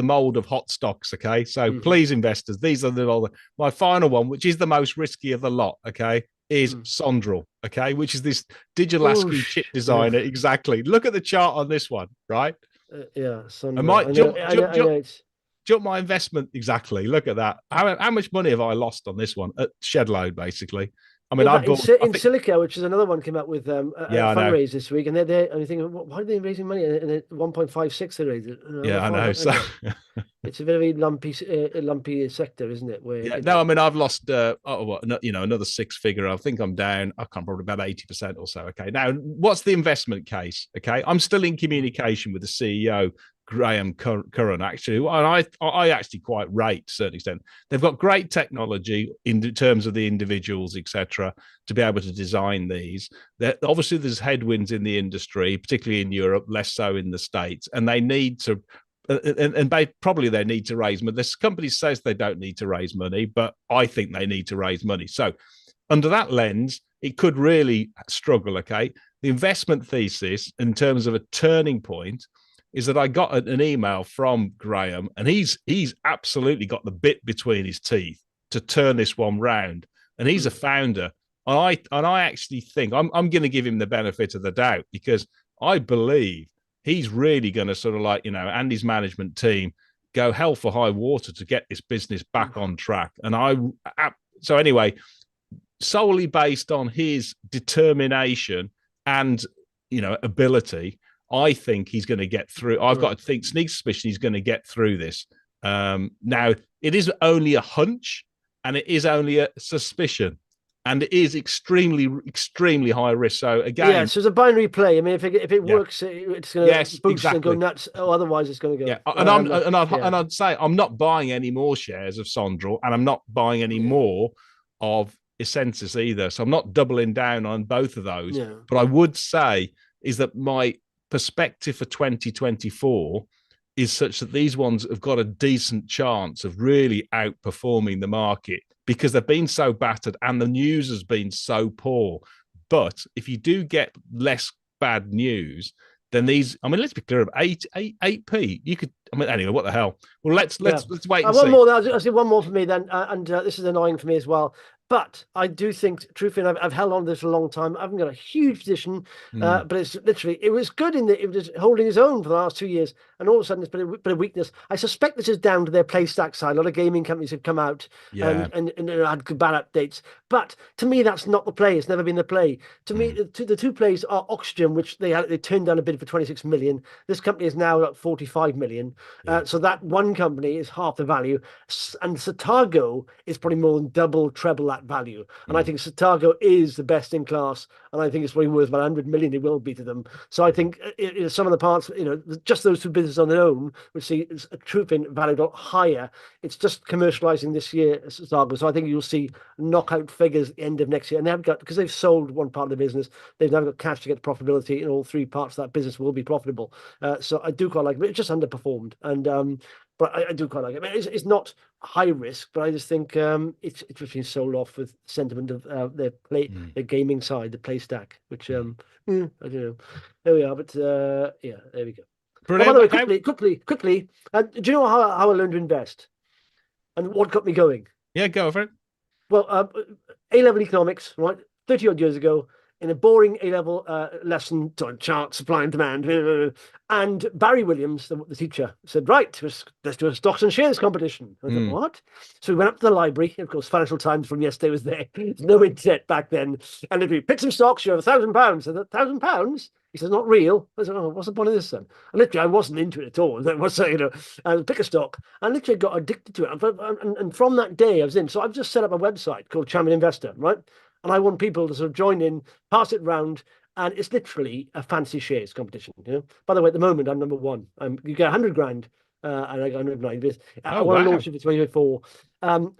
mold of hot stocks. Okay, so please, investors, these are my final one, which is the most risky of the lot. Okay. Is Sondrel, okay, which is this digital ASCII chip designer. Exactly. Look at the chart on this one, right? Sondrel. Jump my investment. Exactly. Look at that. How much money have I lost on this one? At shed load, basically. I mean, In I fact, bought. I in think. Silica, which is another one, came out with a Yeah, I know. fundraise this week, and they're and you think, why are they raising money? And at 1.56 they raised it. Yeah, I know. So. It's a very lumpy sector, isn't it? Where Yeah, no, I mean I've lost another six figure. I think I'm down. I can't probably about 80% or so. Okay, now what's the investment case? Okay, I'm still in communication with the CEO Graham Curran actually, and I actually quite rate to a certain extent. They've got great technology in terms of the individuals, etc., to be able to design these. Obviously there's headwinds in the industry, particularly in Europe, less so in the States, and they need to probably they need to raise money. This company says they don't need to raise money, but I think they need to raise money. So under that lens, it could really struggle. Okay. The investment thesis in terms of a turning point is that I got an email from Graham, and he's absolutely got the bit between his teeth to turn this one round. And he's a founder. And I actually think I'm going to give him the benefit of the doubt, because I believe he's really going to sort of and his management team go hell for high water to get this business back on track. And so anyway, solely based on his determination and, ability, I think he's going to get through. I've got to think, sneak suspicion, he's going to get through this. Now, it is only a hunch, and it is only a suspicion. And it is extremely, extremely high risk. So again, yeah, so it's a binary play. I mean, if it works, it's going to boost and go nuts. Oh, otherwise it's going to go. Yeah, and I'd say I'm not buying any more shares of Sondrel, and I'm not buying any more of essensys either. So I'm not doubling down on both of those. Yeah. But I would say is that my perspective for 2024 is such that these ones have got a decent chance of really outperforming the market, because they've been so battered and the news has been so poor. But if you do get less bad news, then these, I mean, let's be clear, 8p. You could, I mean, anyway, what the hell? Well, let's wait and see. One more. I'll say one more for me then, and this is annoying for me as well. But I do think TruFin, I've held on to this a long time. I haven't got a huge position, but it's literally, it was good in that it was holding its own for the last 2 years, and all of a sudden it's been a bit of weakness. I suspect this is down to their PlayStack side. A lot of gaming companies have come out and had bad updates. But to me, that's not the play. It's never been the play. To me, the two plays are Oxygen, which they turned down a bid for 26 million. This company is now at 45 million. So that one company is half the value, and Satago is probably more than double, treble that value. And I think Satago is the best in class, and I think it's probably worth about 100 million. It will be to them. So I think some of the parts, just those two businesses on their own, would see TruFin valued a lot higher. It's just commercializing this year, Satago. So I think you'll see knockout figures at the end of next year. And they haven't got, because they've sold one part of the business, they've now got cash to get profitability, and all three parts of that business will be profitable. So I do quite like it, but it's just underperformed. And but I do quite like it. I mean, it's not high risk, but I just think it's been sold off with sentiment of their gaming side, the play stack, which I don't know. There we are, but yeah, there we go. Oh, by the way, quickly, do you know how I learned to invest and what got me going? Yeah, go over it. Well, A-level economics, right? 30 odd years ago, in a boring A-level lesson on chart, supply and demand. And Barry Williams, the teacher, said, right, let's do a stocks and shares competition. I thought, what? So we went up to the library. Of course, Financial Times from yesterday was there. There's no internet back then. And if we pick some stocks, you have £1,000. I said, £1,000? He says, not real. I said, oh, what's the point of this then? And literally, I wasn't into it at all. That was, pick a stock. I literally got addicted to it. And from that day, I was in. So I've just set up a website called Champion Investor, right? And I want people to sort of join in, pass it round, and it's literally a fancy shares competition. By the way, at the moment, I'm number one. You get 100 grand, and I got 109. I want to launch it for 2024.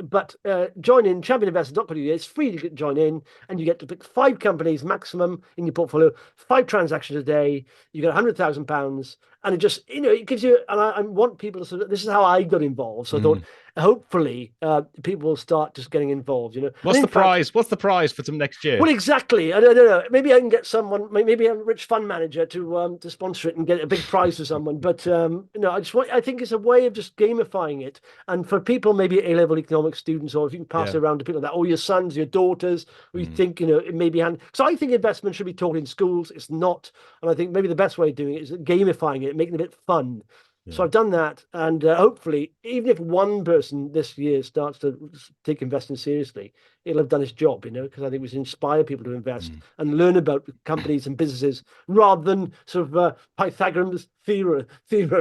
But join in championinvestor.co.uk. It's free to join in, and you get to pick 5 companies maximum in your portfolio, 5 transactions a day. You get £100,000, and it just it gives you. And I want people to sort of. This is how I got involved. So I thought, hopefully, people will start just getting involved. What's the prize? What's the prize for some next year? Well, exactly. I don't know. Maybe I can get someone. Maybe a rich fund manager to sponsor it and get a big prize for someone. But I think it's a way of just gamifying it, and for people maybe A-level economics students, or if you can pass it around to people like that, or your sons, your daughters, who you think it may be hand. So I think investment should be taught in schools. It's not, and I think maybe the best way of doing it is gamifying it, making it a bit fun. So Yeah. I've done that, and hopefully, even if one person this year starts to take investing seriously, it'll have done its job, because I think we should inspire people to invest Mm. and learn about companies and businesses rather than sort of Pythagorean's theorem,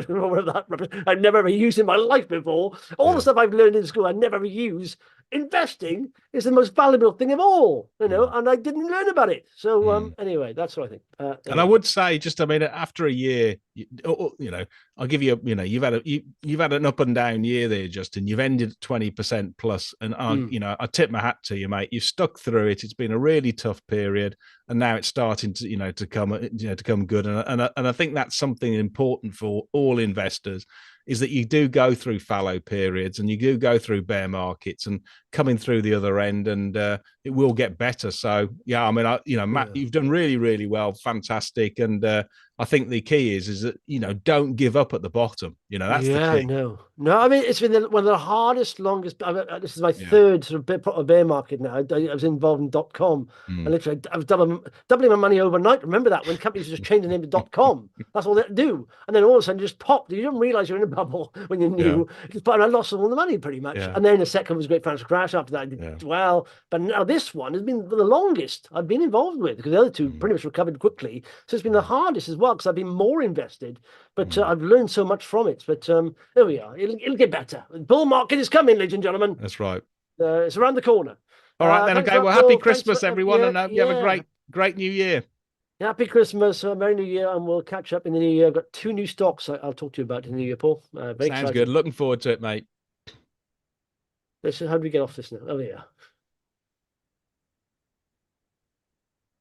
or whatever that rubbish I've never ever used in my life before. All the Yeah. stuff I've learned in school I never ever use. Investing is the most valuable thing of all, Mm. and I didn't learn about it. So Mm. anyway, that's what I think. There And we I are. would say, just I mean, after a year, I'll give you, you've had an up and down year there, Justin. You've ended at 20% plus, and Mm. I tip my hat to you, mate. You've stuck through it. It's been a really tough period, and now it's starting to, to come, to come good. And I think that's something important for all investors, is that you do go through fallow periods and you do go through bear markets, and coming through the other end, and it will get better. So yeah, I mean, Matt, Yeah. you've done really, really well, fantastic, and I think the key is that don't give up at the bottom. That's the Yeah, key. no, no. I mean, it's been one of the hardest, longest. This is my Yeah. third sort of proper bear market now. I was involved in .com, and Mm. literally I was doubling my money overnight. Remember that when companies just change the name to .com, that's all they do, and then all of a sudden it just popped. You don't realize you're in a bubble when you're Yeah. new. But I lost all the money pretty much, Yeah. and then the second was a great financial crash. After that, I did Yeah. well, but now this one has been the longest I've been involved with, because the other two Mm. pretty much recovered quickly. So it's been the Mm. hardest as well, because I've been more invested, but Mm. I've learned so much from it. But there we are. It'll get better. The bull market is coming, ladies and gentlemen. That's right. It's around the corner. All right then. Thanks a Okay. lot, Well, happy Paul. Thanks for Christmas, everyone, yeah, and hope you have a yeah. great new year. Happy Christmas, Merry New Year, and we'll catch up in the new year. I've got two new stocks I'll talk to you about in the new year, Paul. Very Sounds good. exciting. Looking forward to it, mate. How do we get off this now? Oh yeah.